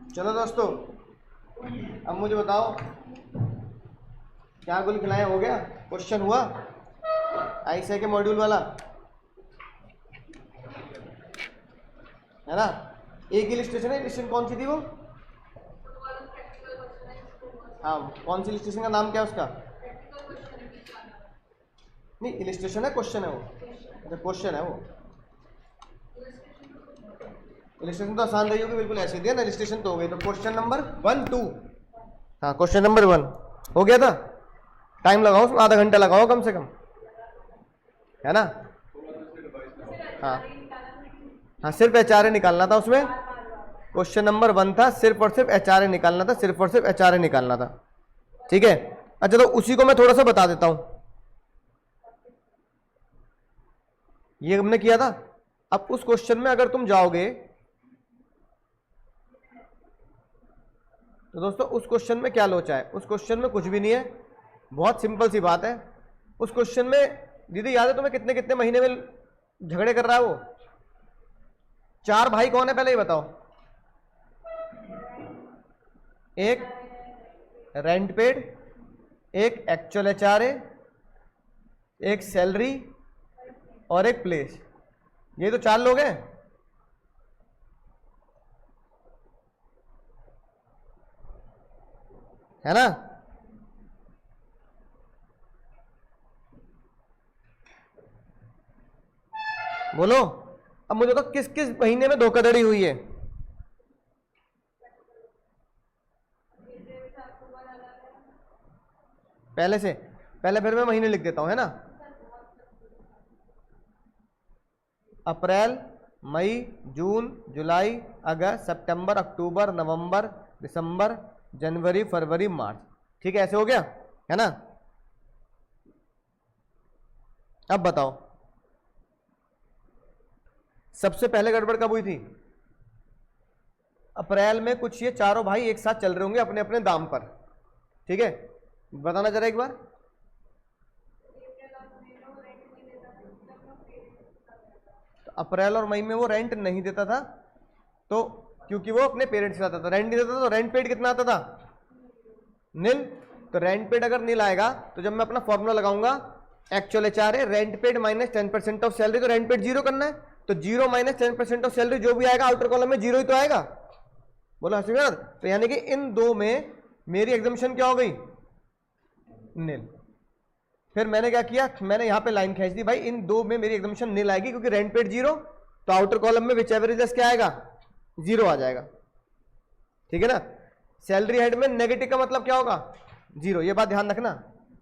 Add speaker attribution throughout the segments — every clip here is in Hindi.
Speaker 1: चलो दोस्तों, अब मुझे बताओ क्या गुल खिलाए, हो गया? क्वेश्चन हुआ आईसीआई के मॉड्यूल वाला, है ना? एक इलिस्ट्रेशन है, इलिस्ट्रेशन कौन सी थी वो? हाँ, कौन सी इलिस्ट्रेशन का नाम क्या है उसका? नहीं, इलिस्ट्रेशन है, क्वेश्चन है वो? अच्छा, क्वेश्चन है वो। इलिस्ट्रेशन तो आसान रही होगी, बिल्कुल ऐसे दिया ना, इलिस्ट्रेशन तो हो गई। तो क्वेश्चन नंबर 1 2, हाँ क्वेश्चन नंबर 1 हो गया था। टाइम लगाओ उसमें, आधा घंटा लगाओ कम से कम, है ना? हाँ हाँ, सिर्फ एचआरए निकालना था उसमें। क्वेश्चन नंबर 1 था, सिर्फ और सिर्फ एचआरए निकालना था, सिर्फ और सिर्फ एचआरए निकालना था। ठीक है, अच्छा तो उसी को मैं थोड़ा सा बता देता हूं। ये हमने किया था। अब उस क्वेश्चन में अगर तुम जाओगे तो दोस्तों उस क्वेश्चन में क्या लोचा है? उस क्वेश्चन में कुछ भी नहीं है, बहुत सिंपल सी बात है। उस क्वेश्चन में दीदी याद है तुम्हें कितने कितने महीने में झगड़े कर रहा है वो? 4 भाई कौन है पहले ये बताओ? एक रेंट पेड, एक एक्चुअल एचआरए, एक सैलरी और एक प्लेस। ये तो 4 लोग हैं। है ना? बोलो, अब मुझे तो किस किस महीने में धोखाधड़ी हुई है? पहले से, पहले फिर मैं महीने लिख देता हूं, है ना? अप्रैल, मई, जून, जुलाई, अगस्त, सितंबर, अक्टूबर, नवंबर, दिसंबर, जनवरी, फरवरी, मार्च। ठीक है, ऐसे हो गया, है ना? अब बताओ सबसे पहले गड़बड़ कब हुई थी? अप्रैल में कुछ ये चारों भाई एक साथ चल रहे होंगे अपने अपने दाम पर। ठीक है, बताना जरा एक बार। तो अप्रैल और मई में वो रेंट नहीं देता था, तो क्योंकि वो अपने पेरेंट्स से आता था। रेंट नहीं देता था तो रेंट पेड कितना आता था? नील। तो रेंट पेड अगर नील आएगा तो जब मैं अपना फॉर्मूला लगाऊंगा actual HRA rent paid minus 10% of salary, तो रेंट पेड जीरो करना है, तो जीरो माइनस 10% ऑफ सैलरी जो भी आएगा आउटर कॉलम में जीरो ही तो आएगा। बोलो हर्षित। तो यानी कि इन दो में मेरी एग्जम्पशन क्या हो गई? नील। फिर मैंने क्या किया, मैंने यहां पे लाइन खींच दी, भाई इन दो में मेरी एग्जम्पशन नील आएगी क्योंकि रेंट पेड जीरो, तो आउटर कॉलम में विच एवरेज क्या आएगा? जीरो आ जाएगा। ठीक है ना? सैलरी हेड में नेगेटिव का मतलब क्या होगा? जीरो। ये बात ध्यान रखना,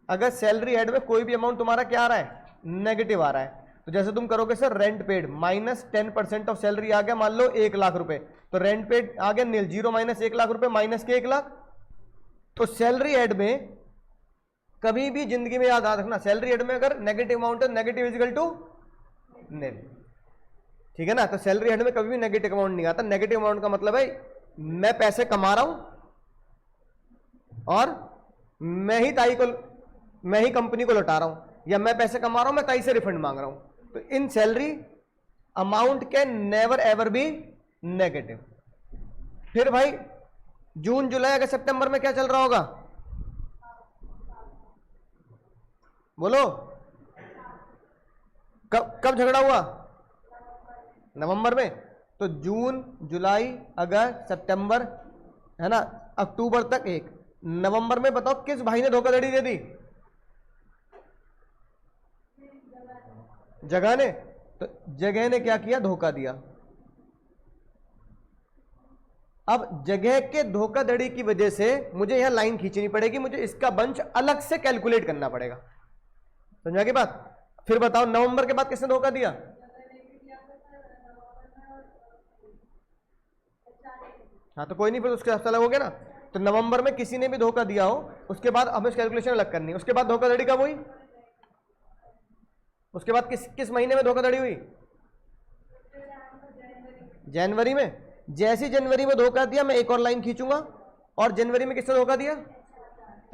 Speaker 1: अगर सैलरी हेड में कोई भी अमाउंट तुम्हारा क्या आ रहा है? नेगेटिव आ रहा है, तो जैसे तुम करोगे sir rent paid minus 10% of salary आ गया, मान लो 1 लाख रुपए, तो रेंट पेड आ गया नील, जीरो माइनस 1 लाख रुपए माइनस के 1 लाख। तो सैलरी हेड में कभी भी जिंदगी में याद रखना, सैलरी हेड में अगर नेगेटिव अमाउंट है, नेगेटिव इजिकल टू नील। ठीक है ना? तो सैलरी हेड में कभी भी नेगेटिव अमाउंट नहीं आता। नेगेटिव अमाउंट का मतलब है मैं पैसे कमा रहा हूं और मैं ही कंपनी को लौटा रहा हूं, या मैं पैसे कमा रहा हूं मैं ताई से रिफंड मांग रहा हूं। तो इन salary amount can never ever be negative. फिर भाई जून जुलाई अगस्त सितंबर में क्या चल रहा होगा? बोलो, कब झगड़ा हुआ? नवंबर में। तो जून जुलाई अगस्त सितंबर, है ना, अक्टूबर तक एक। नवंबर में बताओ किस भाई ने धोखाधड़ी दे दी? जगह ने। तो जगह ने क्या किया? धोखा दिया। अब जगह के धोखाधड़ी की वजह से मुझे यहां लाइन खींचनी पड़ेगी, मुझे इसका बंच अलग से कैलकुलेट करना पड़ेगा। समझा की बात? फिर बताओ नवंबर के बाद किसने धोखा दिया? हाँ तो कोई नहीं, फिर उसके हिसाब से अलग हो गया ना। तो नवंबर में किसी ने भी धोखा दिया हो, उसके बाद हमें कैलकुलेशन अलग करनी है। उसके बाद धोखाधड़ी कब हुई? उसके बाद किस महीने में धोखाधड़ी हुई? जनवरी में। जैसे जनवरी में धोखा दिया मैं एक और लाइन खींचूंगा, और जनवरी में किसने धोखा दिया?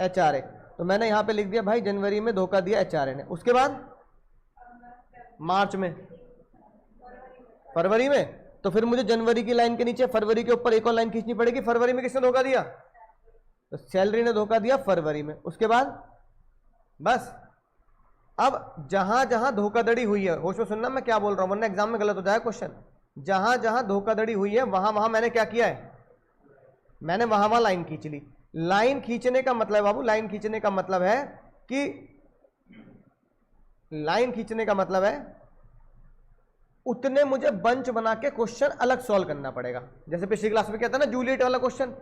Speaker 1: एचआरए। तो मैंने यहां पे लिख दिया भाई जनवरी में धोखा दिया एचआरए ने। उसके बाद मार्च में, फरवरी में, तो फिर मुझे जनवरी की लाइन के नीचे फरवरी के ऊपर एक और लाइन खींचनी पड़ेगी। फरवरी में किसने धोखा दिया? तो सैलरी ने धोखा दिया फरवरी में। उसके बाद बस अब जहां जहां धोखाधड़ी हुई है, होश में सुनना मैं क्या बोल रहा हूं वरना एग्जाम में गलत हो जाएगा क्वेश्चन। जहां जहां धोखाधड़ी हुई है वहां वहां मैंने क्या किया है? मैंने वहां वहां लाइन खींच ली। लाइन खींचने का मतलब बाबू, लाइन खींचने का मतलब है कि लाइन खींचने का मतलब है उतने मुझे बंच बना के क्वेश्चन अलग सॉल्व करना पड़ेगा। जैसे पिछली क्लास में क्या था ना, जूलियट वाला क्वेश्चन,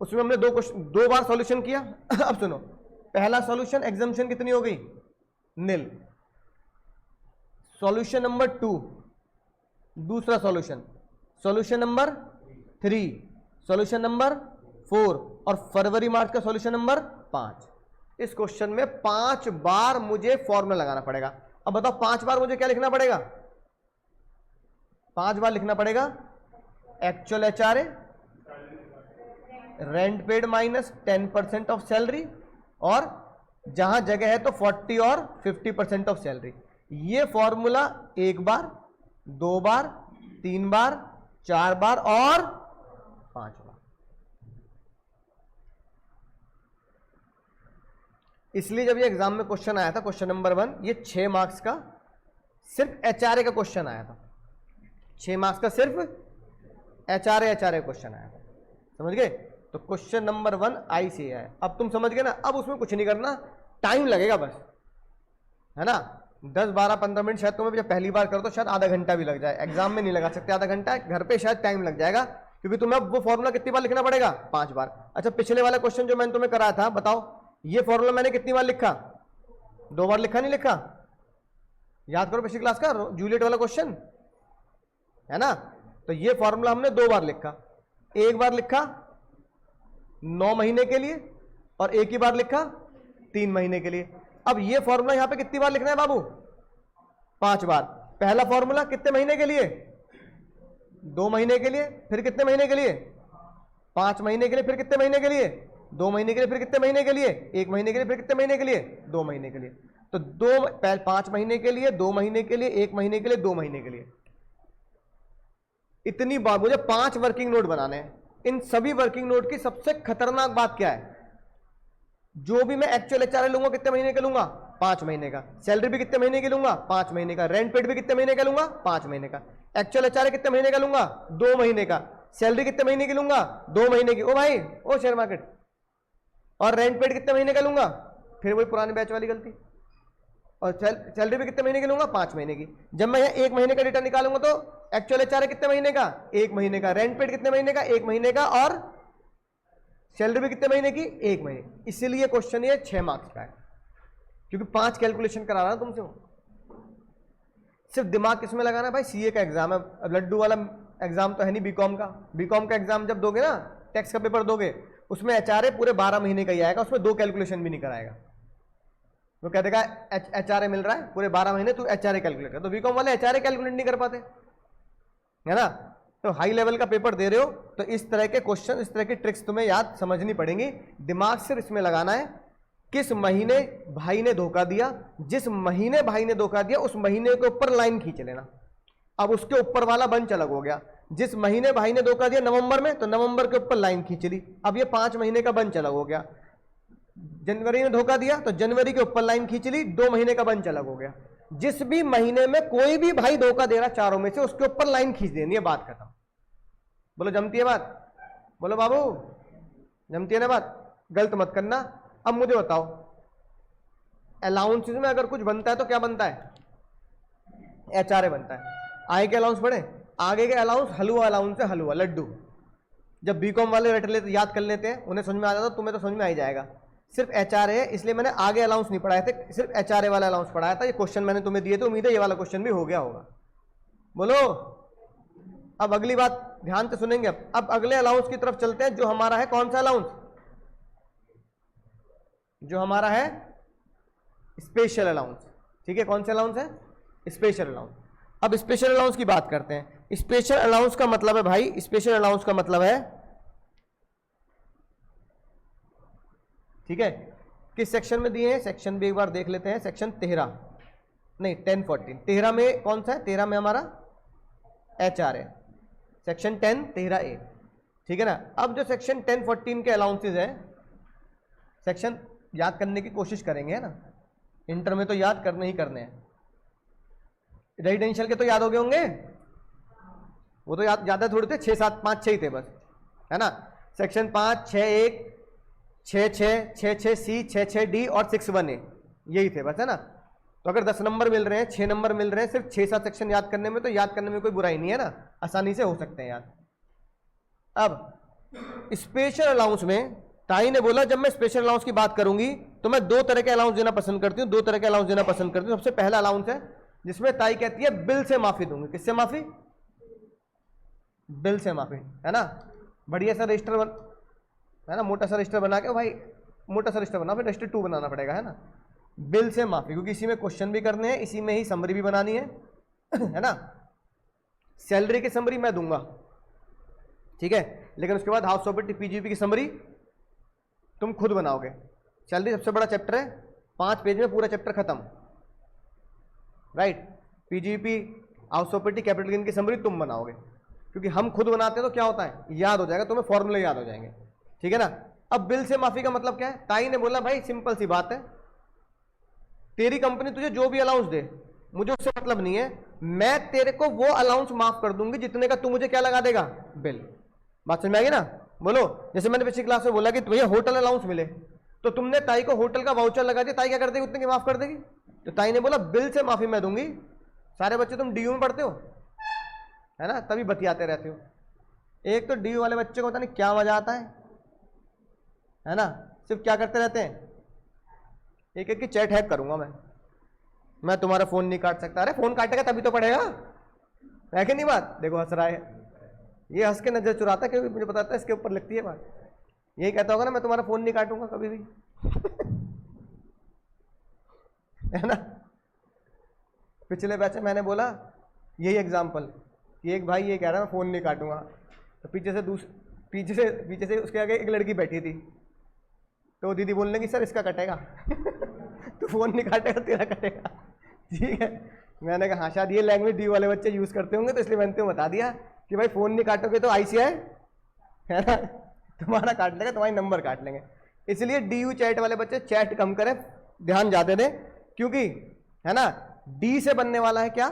Speaker 1: उसमें हमने दो बार सॉल्यूशन किया। अब सुनो, पहला सॉल्यूशन एग्जाम्पशन कितनी हो गई? नील। सॉल्यूशन नंबर 2, दूसरा solution, solution number 3, solution number 4 और फरवरी मार्च का सॉल्यूशन नंबर 5। इस क्वेश्चन में 5 बार मुझे फॉर्मूला लगाना पड़ेगा। अब बताओ 5 बार मुझे क्या लिखना पड़ेगा? 5 बार लिखना पड़ेगा actual HRA, rent paid minus 10% of salary, और जहां जगह है तो 40 और 50% ऑफ सैलरी। ये फॉर्मूला 1 बार, 2 बार, 3 बार, 4 बार और 5 बार। इसलिए जब ये एग्जाम में क्वेश्चन आया था, क्वेश्चन नंबर 1, ये 6 मार्क्स का सिर्फ एचआरए का क्वेश्चन आया था। 6 मार्क्स का सिर्फ एचआरए क्वेश्चन आया था, समझ गए? तो क्वेश्चन नंबर 1 आई से है। अब तुम समझ गए ना? अब उसमें कुछ नहीं करना, टाइम लगेगा बस, है ना? 10, 12, 15 मिनट शायद तुम्हें जब पहली बार करो तो शायद आधा घंटा भी लग जाए। एग्जाम में नहीं लगा सकते आधा घंटा, घर पे शायद टाइम लग जाएगा, क्योंकि तुम्हें अब वो फॉर्मूला कितनी बार लिखना पड़ेगा? 5 बार। अच्छा, पिछले वाला क्वेश्चन जो मैंने तुम्हें कराया था, बताओ ये फॉर्मूला मैंने कितनी बार लिखा? 2 बार लिखा, नहीं लिखा? याद करो पिछली क्लास का जूलियट वाला क्वेश्चन, है ना? तो ये फॉर्मूला हमने 2 बार लिखा। एक बार लिखा 9 महीने के लिए और एक ही बार लिखा 3 महीने के लिए। अब ये फॉर्मूला यहां पे कितनी बार लिखना है बाबू? 5 बार। पहला फॉर्मूला कितने महीने के लिए? 2 महीने के लिए। फिर कितने महीने के लिए? 5 महीने के लिए। फिर कितने महीने के लिए? 2 महीने के लिए। फिर कितने महीने के लिए? 1 महीने के लिए। फिर कितने महीने के लिए? 2 महीने के लिए। तो 5 महीने के लिए, 2 महीने के लिए, 1 महीने के लिए, 2 महीने के लिए। इतनी बार मुझे 5 वर्किंग नोट बनाने हैं। इन सभी वर्किंग नोट की सबसे खतरनाक बात क्या है? जो भी मैं एक्चुअल एचआरए लूंगा कितने महीने का लूंगा? 5 महीने का। सैलरी भी कितने महीने की लूंगा? 5 महीने का। रेंट पेड भी कितने महीने का लूंगा? 5 महीने का। एक्चुअल एचआरए कितने महीने का लूंगा? 2 महीने का। सैलरी कितने महीने की लूंगा? 2 महीने की। ओ भाई, ओ शेयर मार्केट। और रेंट पेड कितने महीने का लूंगा? फिर वही पुराने बैच वाली गलती। और सैलरी भी कितने महीने की लूंगा? 5 महीने की। जब मैं यहाँ 1 महीने का डेटा निकालूंगा तो एक्चुअल एचआरए कितने महीने का? 1 महीने का। रेंट पेड कितने महीने का? 1 महीने का। और सैलरी भी कितने महीने की? 1 महीने। इसीलिए क्वेश्चन ये 6 मार्क्स का है, क्योंकि 5 कैलकुलेशन करा रहा है तुमसे। सिर्फ दिमाग किसमें लगाना है भाई? सीए का एग्जाम है। अब लड्डू वाला एग्जाम तो है नहीं बीकॉम का। बीकॉम का एग्जाम जब दोगे ना, टैक्स का पेपर दोगे, उसमें एचआरए पूरे 12 महीने का ही आएगा, उसमें 2 कैलकुलेशन भी नहीं कराएगा। वो कह देगा एचआरए मिल रहा है पूरे 12 महीने, तू एचआरए कैलकुलेट कर। तो बीकॉम वाले एचआरए कैलकुलेट नहीं कर पाते, है ना? तो हाई लेवल का पेपर दे रहे हो तो इस तरह के क्वेश्चन, इस तरह की ट्रिक्स तुम्हें याद समझनी पड़ेंगी। दिमाग सिर्फ इसमें लगाना है, किस महीने भाई ने धोखा दिया, जिस महीने भाई ने धोखा दिया उस महीने के ऊपर लाइन खींच लेना। अब उसके ऊपर वाला बंच अलग हो गया। जिस महीने भाई ने धोखा दिया नवंबर में, तो नवंबर के ऊपर लाइन खींच ली। अब ये 5 महीने का बंच अलग हो गया। जनवरी में धोखा दिया तो जनवरी के ऊपर लाइन खींच ली, 2 महीने का बंच अलग हो गया। जिस भी महीने में कोई भी भाई धोखा दे रहा चारों में से, उसके ऊपर लाइन खींच देनी है। बात खत्म। बोलो जमती है बात? बोलो बाबू, जमती है ना बात? गलत मत करना। अब मुझे बताओ, अलाउंसेस में अगर कुछ बनता है तो क्या बनता है? एचआरए बनता है। आगे के अलाउंस पढ़े? आगे के अलाउंस हलवा अलाउंस है, हलवा लड्डू। जब बीकॉम वाले रट लेते, याद कर लेते हैं, उन्हें समझ में आ जाता, तुम्हें तो समझ में आ ही जाएगा। सिर्फ एचआरए है, इसलिए मैंने आगे अलाउंस नहीं पढ़ाए थे, सिर्फ एचआरए वाला अलाउंस पढ़ाया था। ये क्वेश्चन मैंने तुम्हें दिए थे, उम्मीद है ये वाला क्वेश्चन भी हो गया होगा। बोलो। अब अगली बात ध्यान से सुनेंगे। अब अगले अलाउंस की तरफ चलते हैं, जो हमारा है कौन सा अलाउंस? जो हमारा है स्पेशल अलाउंस। ठीक है, कौन सा अलाउंस है? Special allowance. अब स्पेशल अलाउंस की बात करते हैं। स्पेशल अलाउंस का मतलब है भाई, स्पेशल अलाउंस का मतलब है, ठीक है, किस सेक्शन में दिए हैं? सेक्शन भी एक बार देख लेते हैं। सेक्शन 13 नहीं 10, 14। 13 में कौन सा है? 13 में हमारा एचआरए। सेक्शन 10 13A, ठीक है ना। अब जो सेक्शन 10 14 के अलाउंसेज हैं, सेक्शन याद करने की कोशिश करेंगे, है ना, इंटर में तो याद करने ही करने हैं। रेजिडेंशियल के तो याद हो गए होंगे, वो तो याद ज्यादा थोड़े थे, 6 7 5 6 ही थे बस, है ना। सेक्शन 5 6 1 6 6 6 6 सी 6 6 डी और 6 1 ए, यही थे बस, है ना। तो अगर 10 नंबर मिल रहे हैं, 6 नंबर मिल रहे हैं सिर्फ 6 7 सेक्शन याद करने में, तो याद करने में कोई बुराई नहीं है ना, आसानी से हो सकते हैं याद। अब स्पेशल अलाउंस में ताई ने बोला जब मैं स्पेशल अलाउंस की बात करूंगी तो मैं 2 तरह के अलाउंस देना पसंद करती हूँ, 2 तरह के अलाउंस देना पसंद करती हूँ। सबसे पहला अलाउंस है जिसमें ताई कहती है बिल से माफी दूंगी। किससे माफी? बिल से माफी, है ना। बढ़िया सा रजिस्टर है ना, मोटा सा रजिस्टर बना के, भाई मोटा सा रजिस्टर बना, फिर रजिस्टर 2 बनाना पड़ेगा, है ना। बिल से माफी, क्योंकि इसी में क्वेश्चन भी करने हैं, इसी में ही समरी भी बनानी है ना। सैलरी की समरी मैं दूंगा, ठीक है, लेकिन उसके बाद हाउस प्रॉपर्टी पीजीपी की समरी तुम खुद बनाओगे। सैलरी सबसे बड़ा चैप्टर है, 5 पेज में पूरा चैप्टर खत्म, right. PGBP house property capital gain की समरी तुम बनाओगे, क्योंकि हम खुद बनाते हैं तो क्या होता है, याद हो जाएगा, तुम्हें फॉर्मूले याद हो जाएंगे, ठीक है ना। अब बिल से माफी का मतलब क्या है? ताई ने बोला भाई सिंपल सी बात है, तेरी कंपनी तुझे जो भी अलाउंस दे मुझे उससे मतलब नहीं है, मैं तेरे को वो अलाउंस माफ कर दूंगी जितने का तू मुझे क्या लगा देगा, बिल। बात समझ में आएगी ना? बोलो। जैसे मैंने पिछली क्लास में बोला कि भैया होटल अलाउंस मिले, तो तुमने ताई को होटल का वाउचर लगा दिया, ताई क्या कर देगी, उतने की माफ कर देगी। तो ताई ने बोला बिल से माफी मैं दूंगी। सारे बच्चे तुम डीयू में पढ़ते हो, है ना, तभी बतियाते रहते हो। एक तो डीयू वाले बच्चे को पता नहीं क्या मजा आता है ना, सिर्फ क्या करते रहते हैं, एक एक की चैट हैक करूंगा मैं तुम्हारा फोन नहीं काट सकता। अरे फोन काटेगा तभी तो पढ़ेगा, है कि नहीं बात? देखो हंस रहा है, ये हंस के नजर चुराता है, क्योंकि मुझे पता था इसके ऊपर लगती है बात। यही कहता होगा ना मैं तुम्हारा फोन नहीं काटूंगा कभी भी है ना। पिछले बैच में मैंने बोला यही एग्जाम्पल कि एक भाई ये कह रहा है मैं फोन नहीं काटूंगा, तो पीछे से उसके आगे एक लड़की बैठी थी, तो वो दीदी बोलने की सर इसका कटेगा तो फोन नहीं काटेगा तेरा कटेगा, ठीक है। मैंने कहा हाँ शायद ये लैंग्वेज डी वाले बच्चे यूज करते होंगे, तो इसलिए मैंने तुम्हें बता दिया कि भाई फोन नहीं काटोगे तो आईसीआई, है ना, तुम्हारा काट लेगा, तुम्हारी नंबर काट लेंगे। इसलिए डीयू चैट वाले बच्चे चैट कम करें, ध्यान ज्यादा दें, क्योंकि है ना डी से बनने वाला है क्या,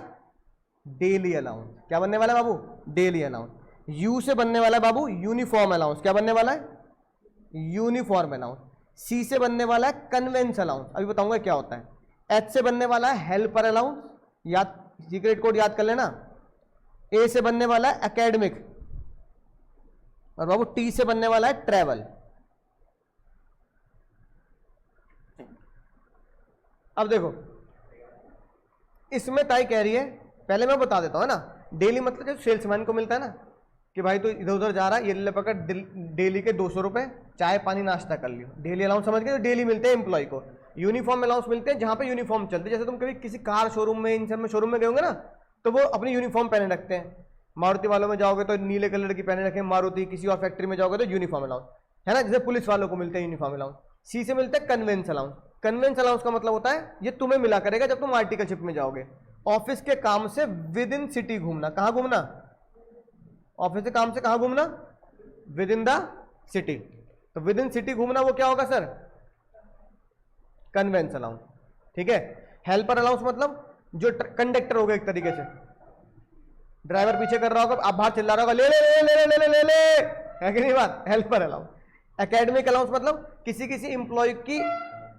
Speaker 1: डेली अलाउंस। क्या बनने वाला है बाबू? Daily allowance. यू से बनने वाला है बाबू यूनिफॉर्म अलाउंस। क्या बनने वाला है? Uniform allowance. सी से बनने वाला है कन्वेंस अलाउंस, अभी बताऊंगा क्या होता है। एच से बनने वाला है हेल्पर अलाउंस, याद, सीक्रेट कोड याद कर लेना। ए से बनने वाला है एकेडमिक, और बाबू टी से बनने वाला है ट्रैवल। अब देखो इसमें ताई कह रही है, पहले मैं बता देता हूं ना, डेली मतलब जो सेल्समैन को मिलता है ना कि भाई तो इधर उधर जा रहा है, ये ले पकड़ डेली के 200 रुपए, चाय पानी नाश्ता कर लियो, डेली अलाउंस समझ के। तो डेली मिलते हैं एम्प्लॉय को। यूनिफॉर्म अलाउंस मिलते हैं जहां पे यूनिफॉर्म चलते हैं, जैसे तुम कभी किसी कार शोरूम में, इन सब में शोरूम में गए होंगे ना, तो वो अपनी यूनिफॉर्म पहने रखते हैं। मारुति वालों में जाओगे तो नीले कलर की पहने रखें मारुति, किसी और फैक्ट्री में जाओगे तो यूनिफॉर्म अलाउंस, है ना। जैसे पुलिस वालों को मिलते हैं यूनिफॉर्म अलाउंस। सी से मिलते हैं कन्वेंस अलाउंस। कन्वेंस अलाउंस का मतलब होता है ये तुम्हें मिला करेगा जब तुम आर्टिकलशिप में जाओगे। ऑफिस के काम से विद इन सिटी घूमना। कहां घूमना? ऑफिस के काम से कहां घूमना? With in the city. तो विद इन सिटी घूमना वो क्या होगा सर? कन्वेंस अलाउंस, ठीक है। हेल्पर अलाउंस मतलब जो कंडक्टर होगा, एक तरीके से ड्राइवर पीछे कर रहा होगा, आप बाहर चिल्ला रहा होगा ले ले ले ले ले ले ले ले, है कि नहीं बात? Helper allowance. एकेडमिक अलाउंस मतलब किसी एम्प्लॉय की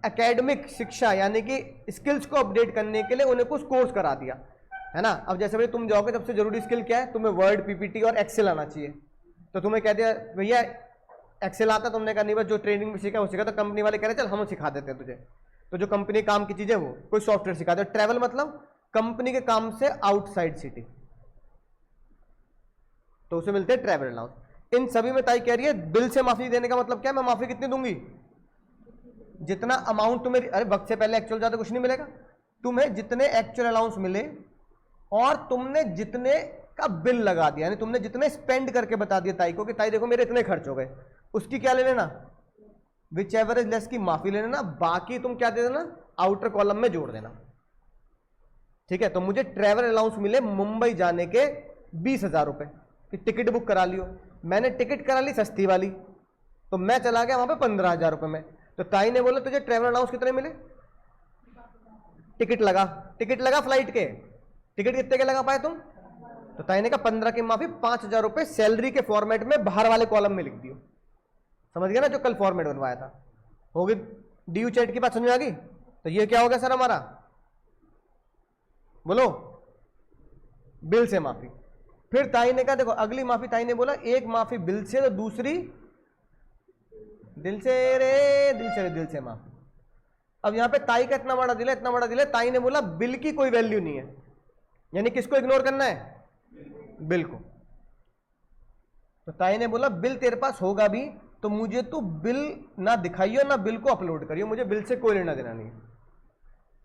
Speaker 1: एकेडमिक शिक्षा यानी कि स्किल्स को अपडेट करने के लिए उन्हें कुछ कोर्स करा दिया, है ना। अब जैसे भाई तुम जाओगे, सबसे जरूरी स्किल क्या है? तुम्हें वर्ड, पीपीटी और एक्सेल आना चाहिए। तो तुम्हें कह दिया भैया एक्सेल आता, तुमने कहा नहीं बस जो ट्रेनिंग में सीखा वो सीखा, तो कंपनी वाले कह रहे चल हम सिखा देते हैं तुझे। तो जो कंपनी काम की चीजें वो कोई सॉफ्टवेयर सिखा दे। ट्रैवल मतलब कंपनी के काम से आउटसाइड सिटी, तो उसे मिलते हैं ट्रैवल अलाउंस। इन सभी में ताई कह रही है बिल से माफी देने का मतलब क्या है? मैं माफी कितनी दूंगी? जितना अमाउंट तुम्हें, अरे वक्त से पहले एक्चुअल ज्यादा कुछ नहीं मिलेगा, तुम्हें जितने एक्चुअल अलाउंस मिले और तुमने जितने का बिल लगा दिया, यानी तुमने जितने स्पेंड करके बता दिया ताई को कि ताई देखो मेरे इतने खर्च हो गए, उसकी क्या ले लेना? विच एवर इज लेस की माफी ले लेना। बाकी तुम क्या दे देना? आउटर कॉलम में जोड़ देना, ठीक है। तो मुझे ट्रैवल अलाउंस मिले मुंबई जाने के 20,000 रुपए, कि टिकट बुक करा लियो। मैंने टिकट करा ली सस्ती वाली, तो मैं चला गया वहां पे 15,000 रुपए में। तो ताई ने बोला तुझे ट्रेवल अलाउंस कितने मिले? टिकट लगा फ्लाइट के, टिकट कितने के लगा पाए तुम? तो ताई ने कहा 15 की माफी, 5,000 रुपए सैलरी के फॉर्मेट में बाहर वाले कॉलम में लिख दियो। समझ गया ना, जो कल फॉर्मेट बनवाया था। होगी ड्यू चैट की बात समझ आ गई? तो ये क्या हो गया सर हमारा? बोलो, बिल से माफी। फिर ताई ने कहा देखो अगली माफी, ताई ने बोला एक माफी बिल से, तो दूसरी दिल से रे, दिल से माफी। अब यहां पे ताई का इतना बड़ा दिल है, इतना बड़ा दिल है, ताई ने बोला बिल की कोई वैल्यू नहीं है, यानी किसको इग्नोर करना है? बिल को। तो ताई ने बोला बिल तेरे पास होगा भी तो मुझे तो बिल ना दिखाइयो ना बिल को अपलोड करियो, मुझे बिल से कोई लेना देना नहीं।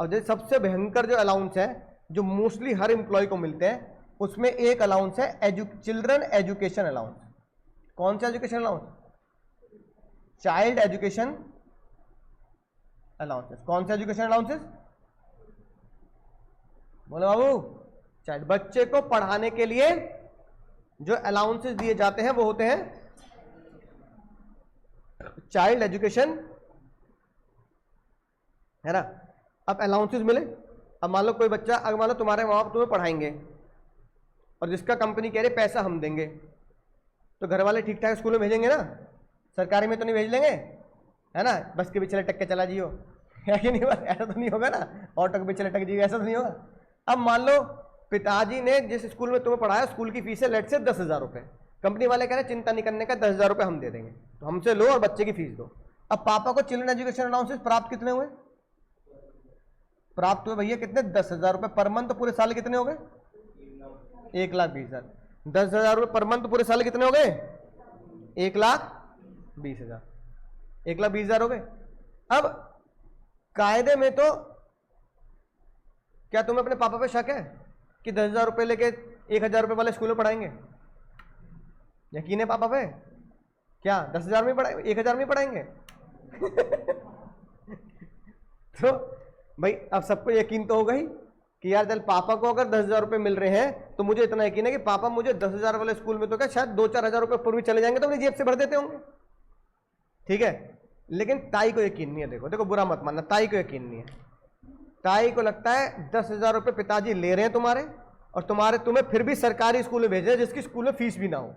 Speaker 1: और जैसे सबसे भयंकर जो अलाउंस है जो मोस्टली हर एम्प्लॉय को मिलते हैं, उसमें एक अलाउंस है चिल्ड्रन एजुकेशन अलाउंस। कौन सा education allowance? Child education allowances. कौन सा एजुकेशन अलाउंसेस? बोलो बाबू, चाइल्ड, बच्चे को पढ़ाने के लिए जो अलाउंसेस दिए जाते हैं वो होते हैं चाइल्ड एजुकेशन, है ना। अब अलाउंसेस मिले, अब मान लो कोई बच्चा, अगर मान लो तुम्हारे माँ बाप तुम्हें पढ़ाएंगे और जिसका कंपनी कह रही पैसा हम देंगे, तो घर वाले ठीक ठाक स्कूल में भेजेंगे ना, सरकारी में तो नहीं भेज लेंगे, है ना। बस के पीछे लटक के चला जियो, है कि नहीं? बस ऐसा तो नहीं होगा ना, ऑटो के पीछे लटक जियो, ऐसा तो नहीं होगा। अब मान लो पिताजी ने जिस स्कूल में तुम्हें पढ़ाया, स्कूल की फीस है लेट से 10,000 रुपए, कंपनी वाले कह रहे हैं चिंता नहीं करने का, 10,000 रुपए हम दे देंगे, तो हमसे लो और बच्चे की फीस दो। अब पापा को चिल्ड्रन एजुकेशन अलाउंसेस प्राप्त कितने हुए? प्राप्त हुए भैया कितने? 10,000 रुपए पर मंथ। पूरे साल कितने हो गए? 1,20,000। 10,000 रुपए पर मंथ पूरे साल कितने हो गए? 1,20,000। 1,20,000 हो गए। अब कायदे में तो क्या तुम्हें अपने पापा पे शक है कि 10,000 रुपए लेके 1,000 रुपए वाले स्कूल में पढ़ाएंगे? यकीन है पापा पे? क्या 10,000 में पढ़ाएंगे? 1,000 में पढ़ाएंगे? तो भाई अब सबको यकीन तो होगा ही कि यार चल पापा को अगर 10,000 रुपए मिल रहे हैं तो मुझे इतना यकीन है कि पापा मुझे 10,000 वाले स्कूल में तो क्या शायद 2-4 हज़ार रुपए ऊपर भी चले जाएंगे तो अपनी जेब से भर देते होंगे, ठीक है। लेकिन ताई को यकीन नहीं है। देखो देखो, बुरा मत मानना, ताई को यकीन नहीं है। ताई को लगता है 10,000 रुपए पिताजी ले रहे हैं तुम्हारे, और तुम्हें फिर भी सरकारी स्कूल में भेज रहे हैं जिसकी स्कूल में फीस भी ना हो।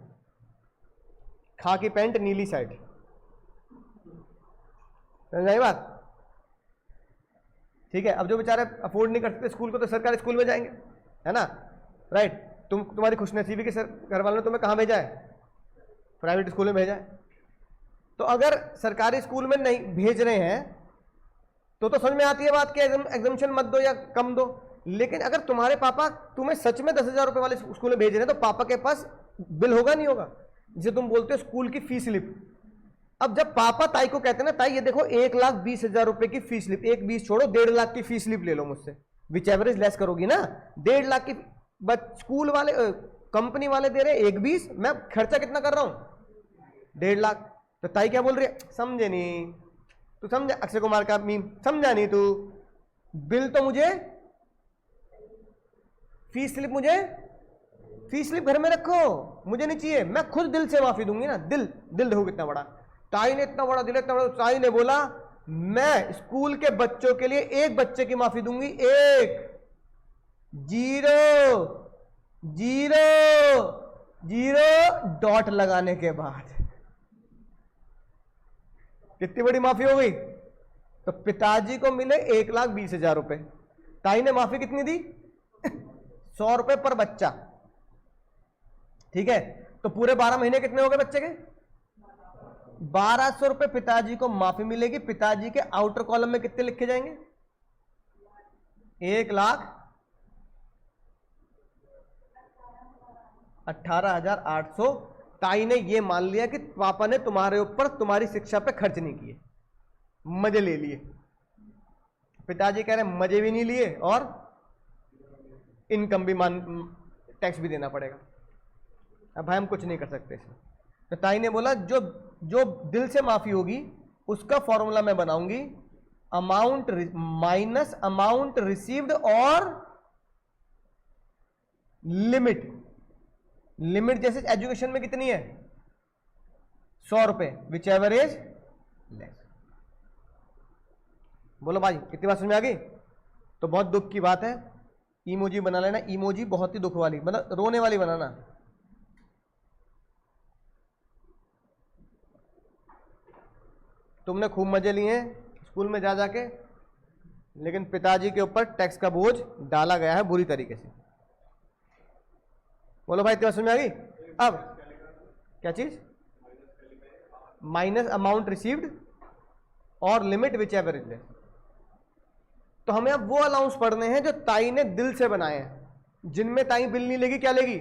Speaker 1: खाकी पैंट नीली शर्ट, समझ आई बात? ठीक है। अब जो बेचारे अफोर्ड नहीं करते स्कूल को, तो सरकारी स्कूल में जाएंगे, है ना, राइट। तुम्हारी खुशनसीबी के घर वालों ने तुम्हें कहाँ भेजा है? प्राइवेट स्कूल में भेजा है। तो अगर सरकारी स्कूल में नहीं भेज रहे हैं तो समझ में आती है बात कि एग्जम्पशन मत दो या कम दो। लेकिन अगर तुम्हारे पापा तुम्हें सच में 10,000 रुपए वाले स्कूल में भेज रहे हैं तो पापा के पास बिल होगा नहीं होगा, जिसे तुम बोलते हो स्कूल की फीस स्लिप। अब जब पापा ताई को कहते हैं ना, ताई ये देखो 1,20,000 रुपए की फीस स्लिप, 1,20,000 छोड़ो 1.5 लाख की फीस स्लिप ले लो मुझसे, विच एवरेज लेस करोगी ना, 1.5 लाख की। बट स्कूल वाले कंपनी वाले दे रहे 1,20,000, मैं खर्चा कितना कर रहा हूं? 1.5 लाख। तो ताई क्या बोल रही है? समझे नहीं तू, समझा अक्षय कुमार का मीम, समझा नहीं तू। बिल तो मुझे, फीस स्लिप घर में रखो, मुझे नहीं चाहिए, मैं खुद दिल से माफी दूंगी ना। दिल देखो कितना बड़ा। ताई ने इतना बड़ा दिल, इतना बड़ा। ताई ने बोला मैं स्कूल के बच्चों के लिए एक बच्चे की माफी दूंगी, एक, 0 डॉट लगाने के बाद। कितनी बड़ी माफी हो गई? तो पिताजी को मिले 1,20,000 रुपए, ताई ने माफी कितनी दी? 100 रुपए पर बच्चा, ठीक है। तो पूरे 12 महीने कितने हो गए बच्चे के? 1,200 रुपए पिताजी को माफी मिलेगी। पिताजी के आउटर कॉलम में कितने लिखे जाएंगे? 1,18,800। ताई ने ये मान लिया कि पापा ने तुम्हारे ऊपर तुम्हारी शिक्षा पे खर्च नहीं किए, मजे ले लिए। पिताजी कह रहे मजे भी नहीं लिए और इनकम भी टैक्स भी देना पड़ेगा। अब भाई हम कुछ नहीं कर सकते इसमें। तो ताई ने बोला जो दिल से माफी होगी उसका फॉर्मूला मैं बनाऊंगी, अमाउंट माइनस अमाउंट रिसीव्ड और लिमिट। लिमिट जैसे एजुकेशन में कितनी है 100 रुपए, विच एवर इज लेस। बोलो भाई कितनी बात समझ में आ गई? तो बहुत दुख की बात है, इमोजी बना लेना, इमोजी बहुत ही दुख वाली, मतलब रोने वाली बनाना। तुमने खूब मजे लिए हैं स्कूल में जा जाके, लेकिन पिताजी के ऊपर टैक्स का बोझ डाला गया है बुरी तरीके से। बोलो भाई इतनी समझ में आ गई? अब क्या चीज? माइनस अमाउंट रिसीव्ड और limit which ever is less. तो हमें अब वो अलाउंस पढ़ने हैं जो ताई ने दिल से बनाए हैं, जिनमें ताई बिल नहीं लेगी, क्या लेगी?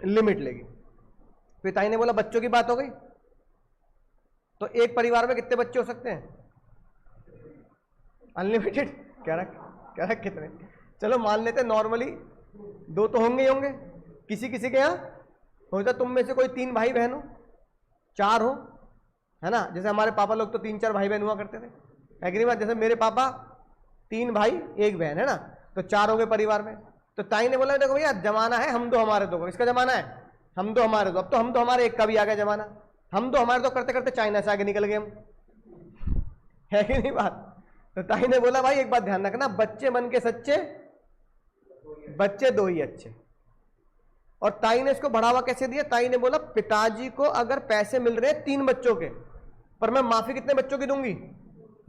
Speaker 1: लिमिट लेगी। फिर ताई ने बोला बच्चों की बात हो गई, तो एक परिवार में कितने बच्चे हो सकते हैं? अनलिमिटेड। कह रहा कितने? चलो मान लेते हैं नॉर्मली 2 तो होंगे ही होंगे, किसी किसी के यहाँ होता तुम में से कोई 3 भाई बहन हो, 4 हो, है ना? जैसे हमारे पापा लोग तो 3-4 भाई बहन हुआ करते थे, है कि नहीं बात? जैसे मेरे पापा 3 भाई 1 बहन, है ना? तो 4 हो गए परिवार में। तो ताई ने बोला देखो भैया जमाना है हम दो हमारे दो, इसका जमाना है हम दो हमारे दो। अब तो हम दो हमारे एक का भी आ गया जमाना, हम दो हमारे दो करते करते चाइना से आगे निकल गए हम, है कि नहीं बात? तो ताई ने बोला भाई एक बात ध्यान रखना, बच्चे बन के सच्चे, बच्चे 2 ही अच्छे। और ताई ने इसको बढ़ावा कैसे दिया? ताई ने बोला पिताजी को अगर पैसे मिल रहे हैं 3 बच्चों के, पर मैं माफी कितने बच्चों की दूंगी?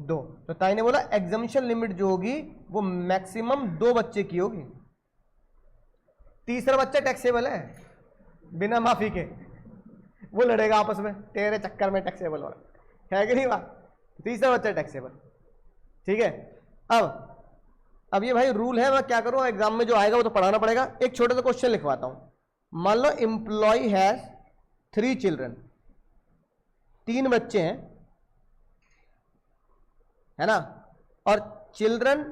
Speaker 1: 2। तो ताई ने बोला एग्जम्पशन लिमिट जो होगी वो मैक्सिमम 2 बच्चे की होगी। तीसरा बच्चा टैक्सेबल है बिना माफी के, वो लड़ेगा आपस में, तेरे चक्कर में टैक्सेबल हो रहा है कि नहीं बात? तीसरा बच्चा टैक्सेबल, ठीक है। अब ये भाई रूल है, मैं क्या करूं, एग्जाम में जो आएगा वो तो पढ़ाना पड़ेगा। एक छोटा सा क्वेश्चन लिखवाता हूं। मान लो एम्प्लॉय हैज 3 चिल्ड्रन, 3 बच्चे हैं, है ना? और चिल्ड्रन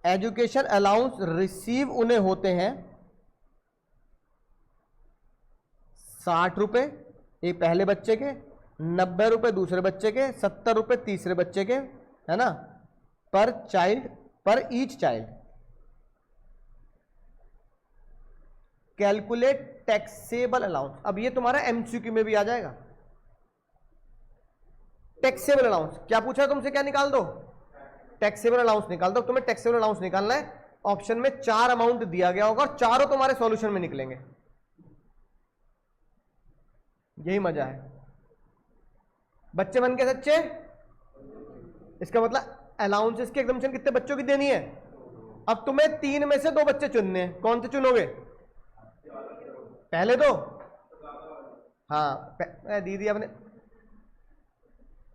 Speaker 1: एजुकेशन अलाउंस रिसीव उन्हें होते हैं 60 रुपए एक पहले बच्चे के, 90 रुपए दूसरे बच्चे के, 70 रुपए तीसरे बच्चे के, है ना? पर चाइल्ड, पर each child. Calculate taxable allowance. अब ये तुम्हारा एमसीक्यू में भी आ जाएगा। टैक्सेबल अलाउंस क्या पूछा तुमसे, क्या निकाल दो? टैक्सेबल अलाउंस निकाल दो। तुम्हें टैक्सेबल अलाउंस निकालना है, ऑप्शन में 4 अमाउंट दिया गया होगा और चारों तुम्हारे सॉल्यूशन में निकलेंगे। यही मजा है। बच्चे बन के सच्चे, इसका मतलब अलाउंसेस की एग्जम्पशन कितने बच्चों की देनी है? अब तुम्हें 3 में से 2 बच्चे चुनने हैं, कौन से चुनोगे? पहले 2? हाँ दीदी अपने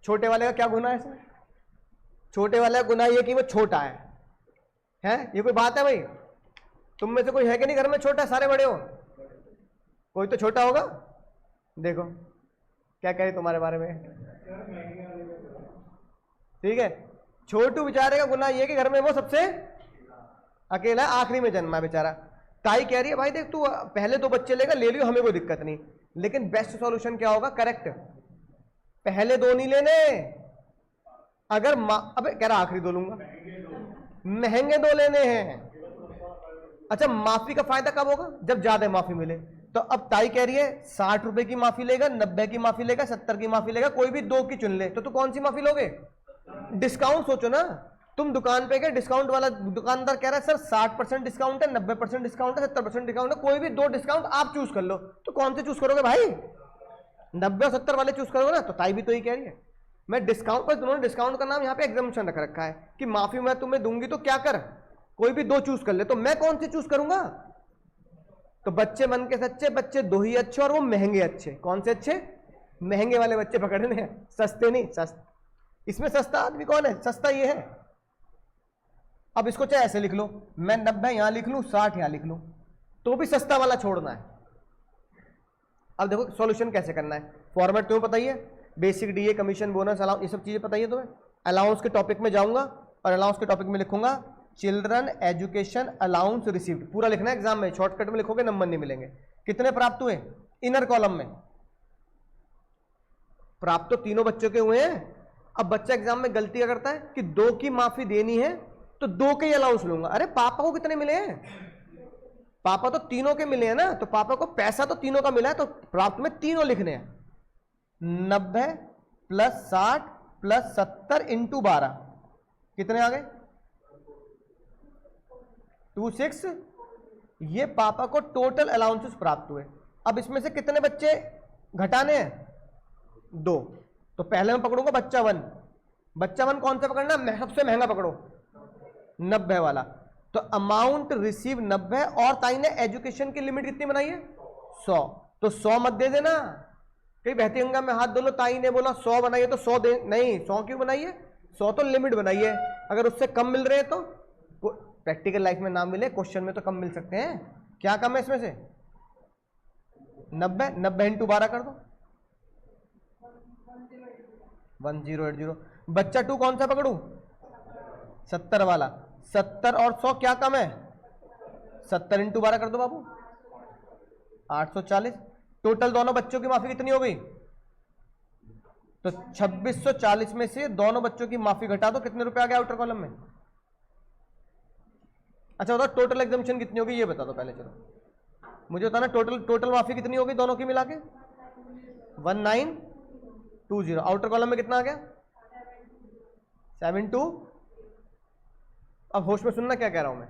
Speaker 1: छोटे वाले का क्या गुना है इसमें? छोटे वाले का गुना ये कि वो छोटा है? ये कोई बात है भाई? तुम में से कोई है कि नहीं घर में छोटा? सारे बड़े हो, कोई तो छोटा होगा। देखो क्या कहे तुम्हारे बारे में, ठीक है। छोटू बेचारे का गुना ये कि घर में वो सबसे अकेला, आखिरी में जन्मा बेचारा। ताई कह रही है भाई देख तू पहले 2 बच्चे लेगा, ले लियो, हमें कोई दिक्कत नहीं, लेकिन बेस्ट सॉल्यूशन क्या होगा? करेक्ट, पहले 2 नहीं लेने। अगर अबे कह रहा आखिरी 2 लूंगा, महंगे 2 लेने हैं। अच्छा माफी का फायदा कब होगा? जब ज्यादा माफी मिले। तो अब ताई कह रही है 60 रुपए की माफी लेगा, 90 की माफी लेगा, 70 की माफी लेगा, कोई भी 2 की चुन ले। तो तू कौन सी माफी लोगे? डिस्काउंट सोचो ना, तुम दुकान पे गए, डिस्काउंट वाला दुकानदार कह रहा है सर 60% डिस्काउंट है, 90% डिस्काउंट है, 70% डिस्काउंट है, कोई भी 2 डिस्काउंट आप चूज कर लो। तो कौन से चूज करोगे भाई? 90 और 70 वाले चूज करोगे ना? तो ताई भी तो ही कह रही है मैं डिस्काउंट पर, उन्होंने डिस्काउंट का नाम यहाँ पे एग्जम्पशन रख रखा है कि माफी मैं तुम्हें दूंगी तो क्या कर, कोई भी 2 चूज कर ले। तो मैं कौन से चूज करूंगा? तो बच्चे बन के सच्चे, बच्चे 2 ही अच्छे और वो महंगे अच्छे। कौन से अच्छे? महंगे वाले बच्चे पकड़ने हैं, सस्ते नहीं। इसमें सस्ता आदमी कौन है? सस्ता ये है। अब इसको चाहे ऐसे लिख लो, मैं 90 यहां लिख लूं, 60 यहां लिख लूं, तो भी सस्ता वाला छोड़ना है। अब देखो सॉल्यूशन कैसे करना है। फॉर्मेट तुम्हें पता ही है, basic DA, commission, bonus, allowance, ये सब चीजें पता ही है तुम्हें। अलाउंस के टॉपिक में जाऊंगा और अलाउंस के टॉपिक में लिखूंगा चिल्ड्रन एजुकेशन अलाउंस रिसीव्ड, पूरा लिखना है एग्जाम में। शॉर्टकट में लिखोगे नंबर नहीं मिलेंगे। कितने प्राप्त हुए? इनर कॉलम में प्राप्त तो तीनों बच्चों के हुए हैं। अब बच्चा एग्जाम में गलती क्या करता है कि 2 की माफी देनी है तो 2 के ही अलाउंस लूंगा। अरे पापा को कितने मिले हैं? पापा तो तीनों के मिले हैं ना, तो पापा को पैसा तो तीनों का मिला है, तो प्राप्त में तीनों लिखने हैं। 90 प्लस 60 प्लस 70 इंटू 12 कितने आ गए? 26। ये पापा को टोटल अलाउंसेस प्राप्त हुए। अब इसमें से कितने बच्चे घटाने हैं? 2। तो पहले मैं पकड़ूंगा बच्चा 1। बच्चा 1 कौन सा पकड़ना? सबसे महंगा पकड़ो, 90 वाला। तो अमाउंट रिसीव 90, और ताई ने एजुकेशन की लिमिट कितनी बनाई है? 100। तो 100 मत दे देना, कहीं बहती गंगा में हाथ धो लो। ताई ने बोला 100 बनाइए तो 100 दे, नहीं 100 क्यों बनाइए? 100 तो लिमिट बनाइए। अगर उससे कम मिल रहे हैं तो प्रैक्टिकल लाइफ में ना मिले, क्वेश्चन में तो कम मिल सकते हैं। क्या कम है इसमें से? 90। 90 इंटू 12 कर दो, 1080। बच्चा 2 कौन सा पकड़ू? 70 वाला। 70 और 100 क्या कम है? 70 इंटू 12 कर दो बाबू, 840। टोटल दोनों बच्चों की माफी कितनी हो गई? तो 2640 में से दोनों बच्चों की माफी घटा दो, कितने रुपए आ गए आउटर कॉलम में? अच्छा बताओ टोटल एग्जामिशन कितनी होगी ये बता दो पहले। चलो मुझे बताना टोटल माफी कितनी होगी दोनों की मिला के? 1920। आउटर कॉलम में कितना आ गया? 72। अब होश में सुनना क्या कह रहा हूं मैं।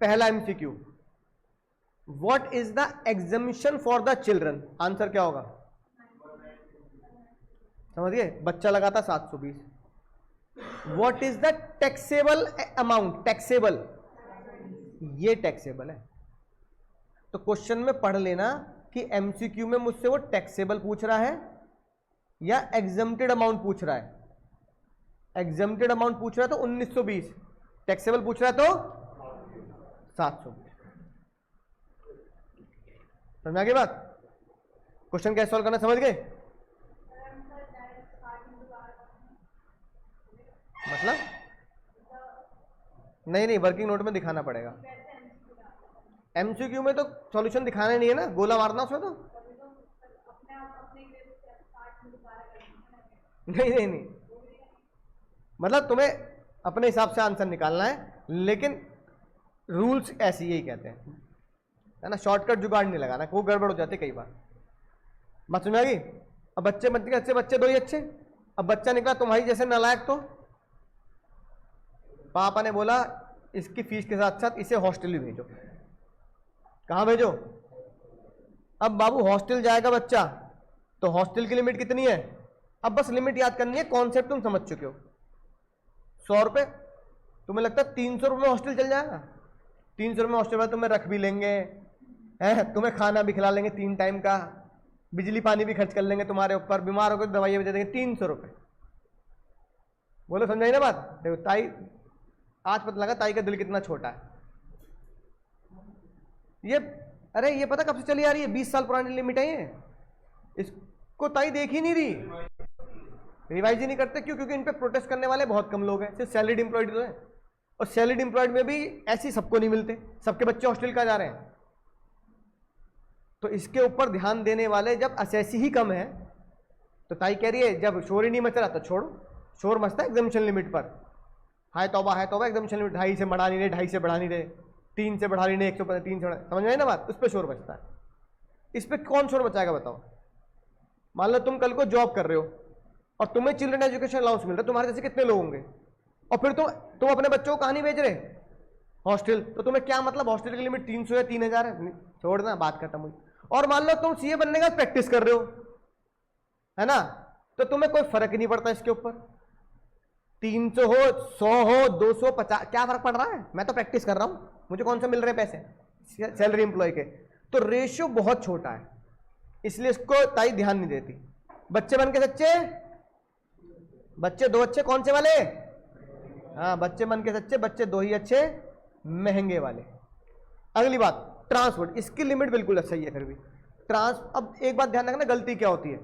Speaker 1: पहला MCQ, what is the exemption for the children? Answer क्या होगा? समझिए, बच्चा लगाता 720। What is the taxable amount? Taxable, ये टैक्सेबल है। तो क्वेश्चन में पढ़ लेना कि एमसीक्यू में मुझसे वो टैक्सेबल पूछ रहा है या एग्जम्प्टेड अमाउंट पूछ रहा है। एग्जम्प्टेड अमाउंट पूछ रहा है तो 1920, टैक्सेबल पूछ रहा है तो 720। समझ आ गई बात? क्वेश्चन कैसे सॉल्व करना समझ गए? मतलब नहीं वर्किंग नोट में दिखाना पड़ेगा। एमसीक्यू में तो सॉल्यूशन दिखाना नहीं है ना, गोला मारना उसमें तो नहीं मतलब तुम्हें अपने हिसाब से आंसर निकालना है, लेकिन रूल्स ऐसे यही कहते हैं, है ना। शॉर्टकट जुगाड़ नहीं लगाना, वो गड़बड़ हो जाती कई बार। बात समझ आ गई? अब बच्चे बनते अच्छे, बच्चे 2 ही अच्छे। अब बच्चा निकला तुम्हारी जैसे नालायक, तो पापा ने बोला इसकी फीस के साथ साथ इसे हॉस्टल भी भेजो। कहाँ भेजो? अब बाबू हॉस्टल जाएगा बच्चा, तो हॉस्टल की लिमिट कितनी है? अब बस लिमिट याद करनी है, कॉन्सेप्ट तुम समझ चुके हो। 100 रुपये, तुम्हें लगता है 300 रुपये में हॉस्टल चल जाएगा? 300 रुपये हॉस्टल में तुम्हें रख भी लेंगे, है, तुम्हें खाना भी खिला लेंगे 3 टाइम का, बिजली पानी भी खर्च कर लेंगे तुम्हारे ऊपर, बीमार होकर दवाइयाँ भी दे देंगे। 300 रुपये, बोलो समझाई ना बात? देखो ताई, आज पता लगा ताई का दिल कितना छोटा है। ये अरे ये पता कब से चली आ रही है? 20 साल पुरानी लिमिट है ये, इसको ताई देख ही नहीं रही, रिवाइज ही नहीं करते। क्यों? क्योंकि इन पे प्रोटेस्ट करने वाले बहुत कम लोग हैं, सिर्फ सैलरीड एम्प्लॉयड तो है, और सैलरीड एम्प्लॉयड में भी ऐसी सबको नहीं मिलते, सबके बच्चे हॉस्टल का जा रहे हैं। तो इसके ऊपर ध्यान देने वाले जब असेसी ही कम है, तो ताई कह रही है जब शोर ही नहीं मच रहा तो छोड़ो। शोर मचता है एग्जामिशन लिमिट पर, हाय तौबा एग्जामिशन लिमिट 2.5 से बढ़ा नहीं रहे, 2.5 से बढ़ा नहीं रहे, 3 से बढ़ा नहीं रहे, 103 से बढ़ा, समझ में आई ना बात? उस पर शोर बचता है। इस पर कौन शोर बचाएगा बताओ? मान लो तुम कल को जॉब कर रहे हो और तुम्हें चिल्ड्रन एजुकेशन अलाउंस मिल रहा है, तुम्हारे जैसे कितने लोग होंगे, और फिर तुम अपने बच्चों को कहाँ नहीं भेज रहे? हॉस्टल। तो तुम्हें क्या मतलब हॉस्टल की लिमिट 300 है 3000 है, छोड़ना, बात खत्म हुई। और मान लो तुम सीए बनने का प्रैक्टिस कर रहे हो, है ना, तो तुम्हें कोई फर्क ही नहीं पड़ता इसके ऊपर, 300 हो 100 हो 250, क्या फर्क पड़ रहा है? मैं तो प्रैक्टिस कर रहा हूं, मुझे कौन सा मिल रहे पैसे सैलरी एम्प्लॉय के। तो रेशियो बहुत छोटा है, इसलिए इसको ताई ध्यान नहीं देती। बच्चे बन के सच्चे, बच्चे 2 अच्छे, कौन से वाले? हाँ, बच्चे बन के सच्चे, बच्चे 2 ही अच्छे, महंगे वाले। अगली बात ट्रांसपोर्ट, इसकी लिमिट बिल्कुल सही है फिर भी। अब एक बात ध्यान रखना, गलती क्या होती है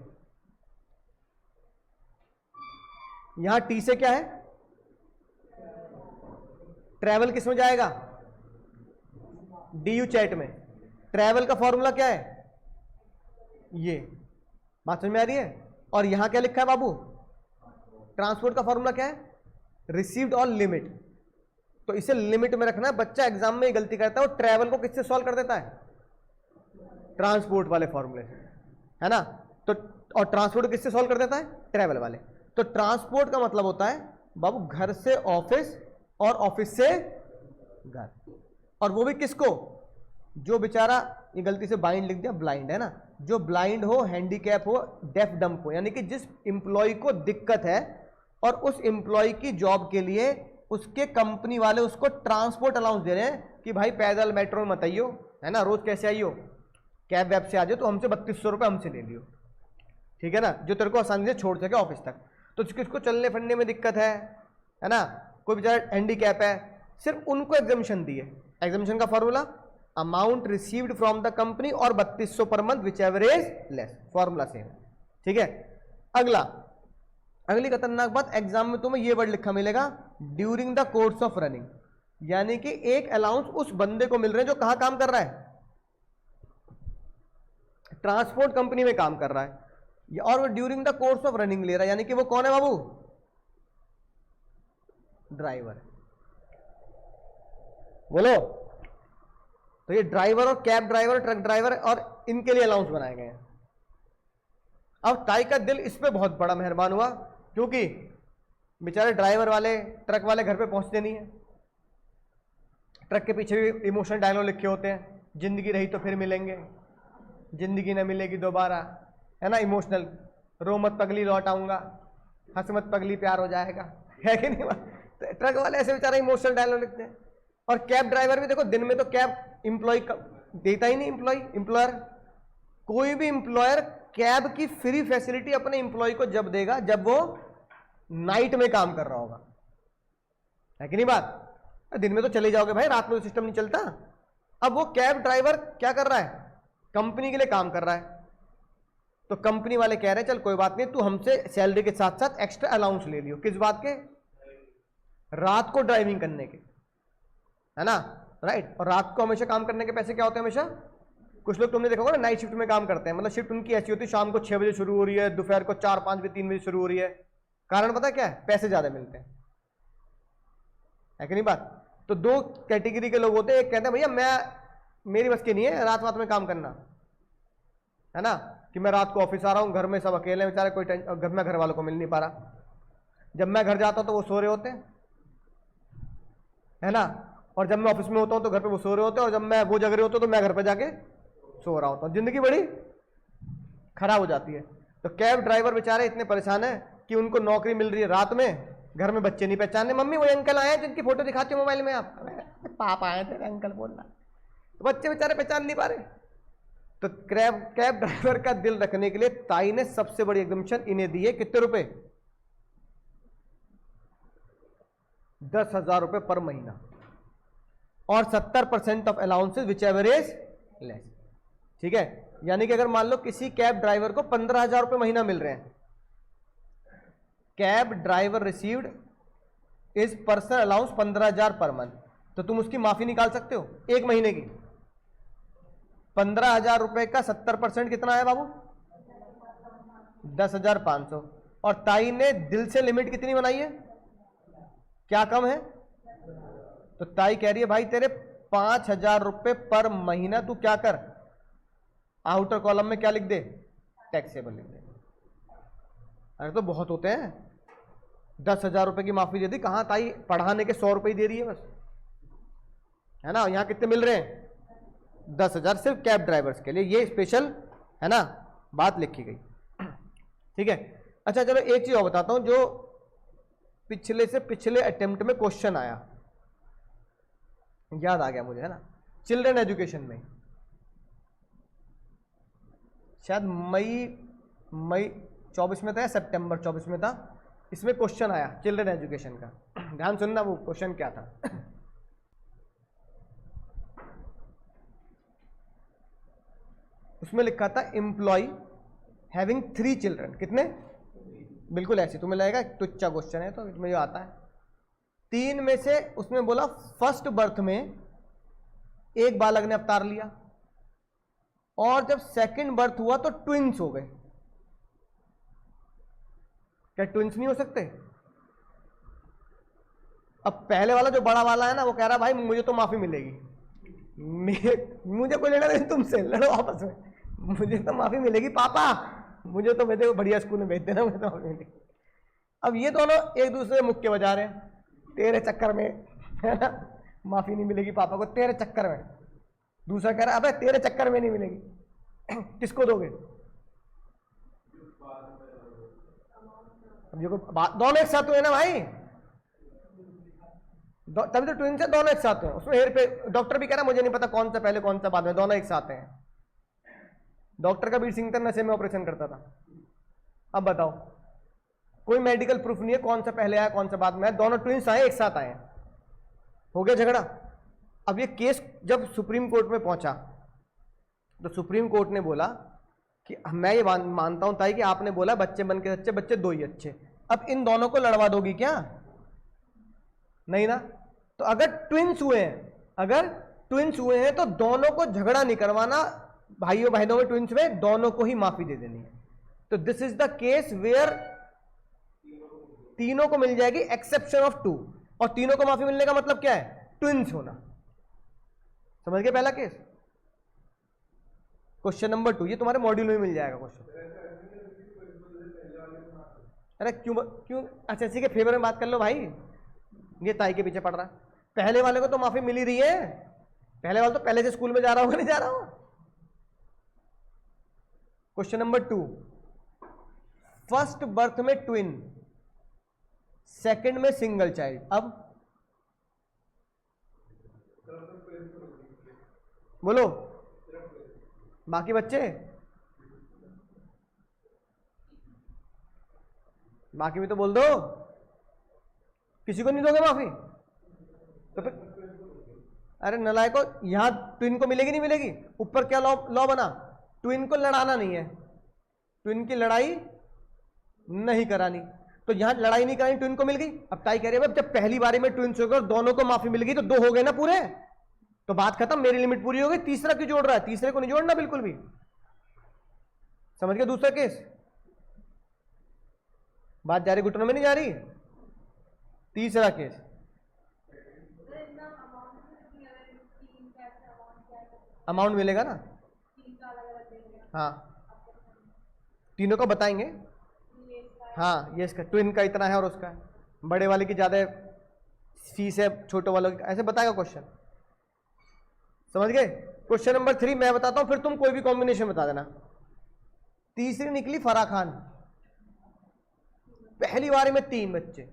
Speaker 1: यहां? टी से क्या है? ट्रैवल किस में जाएगा? डी यू चैट में। ट्रैवल का फॉर्मूला क्या है? ये बात समझ में आ रही है? और यहां क्या लिखा है बाबू? ट्रांसपोर्ट का फॉर्मूला क्या है? रिसीव्ड और लिमिट। तो इसे लिमिट में रखना है। बच्चा एग्जाम में ही गलती करता है, वो ट्रैवल को किससे सॉल्व कर देता है, ट्रांसपोर्ट वाले फॉर्मूले से, है ना। तो और ट्रांसपोर्ट किससे सॉल्व कर देता है, ट्रैवल वाले। तो ट्रांसपोर्ट का मतलब होता है बाबू घर से ऑफिस और ऑफिस से घर, और वो भी किसको, जो बेचारा, ये गलती से बाइंड लिख दिया, ब्लाइंड है ना, जो ब्लाइंड हो, हैंडीकैप हो, डेफ डम हो, यानी कि जिस इंप्लॉय को दिक्कत है और उस इंप्लॉय की जॉब के लिए उसके कंपनी वाले उसको ट्रांसपोर्ट अलाउंस दे रहे हैं कि भाई पैदल मेट्रो में मत आइयो, है ना, रोज कैसे आइयो, कैब वैब से आ जाओ, तो हमसे 3200 रुपये हमसे ले लियो, ठीक है ना, जो तेरे को आसानी से छोड़ सके ऑफिस तक। तो किसको चलने फिरने में दिक्कत है ना, कोई बेचारा हैंडीकैप है, सिर्फ उनको एग्जामिशन दी है। एग्जामिशन का formula amount received from the company और 3200 per month which ever is less, formula same, ठीक है। अगला, अगली खतरनाक बात, एग्जाम में तुम्हें ये वर्ड लिखा मिलेगा, during the course of running, यानी कि एक अलाउंस उस बंदे को मिल रहे हैं जो कहां काम कर रहा है, ट्रांसपोर्ट कंपनी में काम कर रहा है, और वो during the course of running ले रहा है, यानी कि वो कौन है बाबू, ड्राइवर। बोलो, तो ये ड्राइवर और कैब ड्राइवर, ट्रक ड्राइवर और इनके लिए अलाउंस बनाए गए हैं। अब ताई का दिल इस पे बहुत बड़ा मेहरबान हुआ, क्योंकि बेचारे ड्राइवर वाले, ट्रक वाले घर पे पहुंचते नहीं है, ट्रक के पीछे भी इमोशनल डायलॉग लिखे होते हैं, जिंदगी रही तो फिर मिलेंगे, जिंदगी न मिलेगी दोबारा, है ना, इमोशनल, रो मत पगली लौट आऊंगा, हंस मत पगली प्यार हो जाएगा, है कि नहीं। तो ट्रक वाले ऐसे बेचारे इमोशनल डायलॉग लिखते हैं। और कैब ड्राइवर भी देखो, दिन में तो कैब इंप्लॉय देता ही नहीं, इंप्लॉयर, कोई भी इंप्लॉयर कैब की फ्री फैसिलिटी अपने इंप्लॉय को जब देगा जब वो नाइट में काम कर रहा होगा, है कि नहीं बात। दिन में तो चले जाओगे भाई, रात में तो सिस्टम नहीं चलता। अब वो कैब ड्राइवर क्या कर रहा है, कंपनी के लिए काम कर रहा है, तो कंपनी वाले कह रहे हैं चल कोई बात नहीं, तू हमसे सैलरी के साथ साथ एक्स्ट्रा अलाउंस ले लियो, किस बात के, रात को ड्राइविंग करने के, है ना, राइट। और रात को हमेशा काम करने के पैसे क्या होते हैं, हमेशा, कुछ लोग तुमने देखा होगा ना नाइट शिफ्ट में काम करते हैं, मतलब शिफ्ट उनकी ऐसी होती है शाम को 6 बजे शुरू हो रही है, दोपहर को 4, 5 बजे, 3 बजे शुरू हो रही है, कारण पता क्या है, पैसे ज्यादा मिलते हैं, है कि नहीं बात। तो दो कैटेगरी के लोग होते हैं, एक कहते हैं भैया मेरी बस की नहीं है रात में काम करना, है ना, कि मैं रात को ऑफिस आ रहा हूँ, घर में सब अकेले बेचारे, कोई घर में घर वालों को मिल नहीं पा रहा, जब मैं घर जाता हूँ तो वो सो रहे होते हैं, है ना, और जब मैं ऑफिस में होता हूँ तो घर पे वो सो रहे होते हैं, और जब मैं वो जग रहे होते हैं तो मैं घर पे जाके सो रहा होता हूँ, जिंदगी बड़ी खराब हो जाती है। तो कैब ड्राइवर बेचारे इतने परेशान है कि उनको नौकरी मिल रही है रात में, घर में बच्चे नहीं पहचानने, मम्मी वो अंकल आए हैं जिनकी फोटो दिखाते हो मोबाइल में, आप पापा आए थे अंकल बोलना, तो बच्चे बेचारे पहचान नहीं पा रहे। तो कैब ड्राइवर का दिल रखने के लिए ताई ने सबसे बड़ी एग्जम्पशन इन्हें दी है, कितने रुपए, 10,000 रुपए पर महीना, और 70% of allowances which ever is less, ठीक है। यानी कि अगर मान लो किसी कैब ड्राइवर को 15,000 रुपए महीना मिल रहे हैं, cab driver received is personal allowance 15,000 per month, तो तुम उसकी माफी निकाल सकते हो एक महीने की। 15,000 रुपए का 70% कितना है बाबू, 10,500, और ताई ने दिल से लिमिट कितनी बनाई है, क्या कम है, तो ताई कह रही है भाई तेरे 5,000 रुपए पर महीना, तू क्या कर, आउटर कॉलम में क्या लिख दे, टैक्सेबल लिख दे। अरे तो बहुत होते हैं, 10,000 रुपए की माफी दे दी, कहां ताई पढ़ाने के 100 रुपए दे रही है बस, है ना। यहां कितने मिल रहे हैं, 10,000 सिर्फ कैब ड्राइवर्स के लिए, ये स्पेशल है ना बात लिखी गई, ठीक है। अच्छा चलो एक चीज और बताता हूं, जो पिछले से पिछले अटेम्प्ट में क्वेश्चन आया, याद आ गया मुझे, है ना, चिल्ड्रन एजुकेशन में, शायद मई 24 में था या सितंबर 24 में था, इसमें क्वेश्चन आया चिल्ड्रन एजुकेशन का, ध्यान सुनना वो क्वेश्चन क्या था। उसमें लिखा था एम्प्लॉय हैविंग 3 चिल्ड्रन, कितने, बिल्कुल ऐसे तुम्हें लगेगा तुच्चा क्वेश्चन है, तो इसमें जो आता है 3 में से, उसमें बोला फर्स्ट बर्थ में एक बालक ने अवतार लिया, और जब सेकंड बर्थ हुआ तो ट्विंस हो गए। क्या ट्विंस नहीं हो सकते, अब पहले वाला जो बड़ा वाला है ना, वो कह रहा भाई मुझे तो माफी मिलेगी, मुझे कोई लेना नहीं तुमसे, लड़ो आपस में, मुझे तो माफी मिलेगी पापा, मुझे तो मेरे को बढ़िया स्कूल में भेज देना, मुझे तो माफी मिलेगी। अब ये दोनों एक दूसरे से मुक्के बजा रहे हैं, तेरे चक्कर में, है ना, माफी नहीं मिलेगी पापा को तेरे चक्कर में। दूसरा कह रहा है अबे तेरे चक्कर में नहीं मिलेगी, किसको दोगे? अब देखो दोनों एक साथ हुए ना भाई, तभी तो ट्विन से दोनों एक साथ हैं। उसमें हेर पे डॉक्टर भी कह रहा मुझे नहीं पता कौन सा पहले कौन सा बाद में, दोनों एक साथ हैं। डॉक्टर का बीर सिंह था, नशे में ऑपरेशन करता था। अब बताओ, कोई मेडिकल प्रूफ नहीं है कौन सा पहले आया कौन सा बाद में आया, दोनों ट्विंस आए एक साथ आए, हो गया झगड़ा। अब ये केस जब सुप्रीम कोर्ट में पहुंचा तो सुप्रीम कोर्ट ने बोला कि मैं ये मानता हूं ताई कि आपने बोला बच्चे बन के सच्चे, बच्चे दो ही अच्छे, अब इन दोनों को लड़वा दोगी क्या? नहीं ना। तो अगर ट्विंस हुए हैं तो दोनों को झगड़ा नहीं करवाना, भाइयों बहनों में ट्विंस में दोनों को ही माफी दे देनी है। तो this is the case where तीनों को मिल जाएगी एक्सेप्शन ऑफ 2, और तीनों को माफी मिलने का मतलब क्या है? ट्विंस होना। समझ गए पहला केस? क्वेश्चन नंबर 2 ये तुम्हारे मॉड्यूल में मिल जाएगा क्वेश्चन। अरे क्यों अच्छा इसी के फेवर में बात कर लो भाई, ये ताई के पीछे पड़ रहा है। पहले वाले को तो माफी मिल ही रही है, पहले वाला तो पहले से स्कूल में जा रहा होगा, नहीं जा रहा होगा। क्वेश्चन नंबर 2, फर्स्ट बर्थ में ट्विन, सेकंड में सिंगल चाइल्ड, अब बोलो बाकी बच्चे, बाकी भी तो बोल दो, किसी को नहीं दोगे माफी तो फिर? अरे नलायको, यहां ट्विन को मिलेगी नहीं मिलेगी? ऊपर क्या लॉ बना? ट्विन को लड़ाना नहीं है, ट्विन की लड़ाई नहीं करानी, तो यहां लड़ाई नहीं करानी, ट्विन को मिल गई। अब ताई कह रही है जब पहली बारी में ट्विन हो गए और दोनों को माफी मिल गई तो 2 हो गए ना पूरे, तो बात खत्म, मेरी लिमिट पूरी हो गई। तीसरा क्यों जोड़ रहा है? तीसरे को नहीं जोड़ना बिल्कुल भी। समझ गया दूसरा केस? बात जा रही घुटनों में नहीं जा रही? तीसरा केस, अमाउंट मिलेगा ना, हाँ तीनों को बताएंगे, हाँ ये इसका ट्विन का इतना है और उसका है, बड़े वाले की ज्यादा फीस है, छोटे वालों की, ऐसे बताएगा क्वेश्चन। समझ गए? क्वेश्चन नंबर 3 मैं बताता हूं, फिर तुम कोई भी कॉम्बिनेशन बता देना। तीसरी निकली फराह खान, पहली बारी में 3 बच्चे,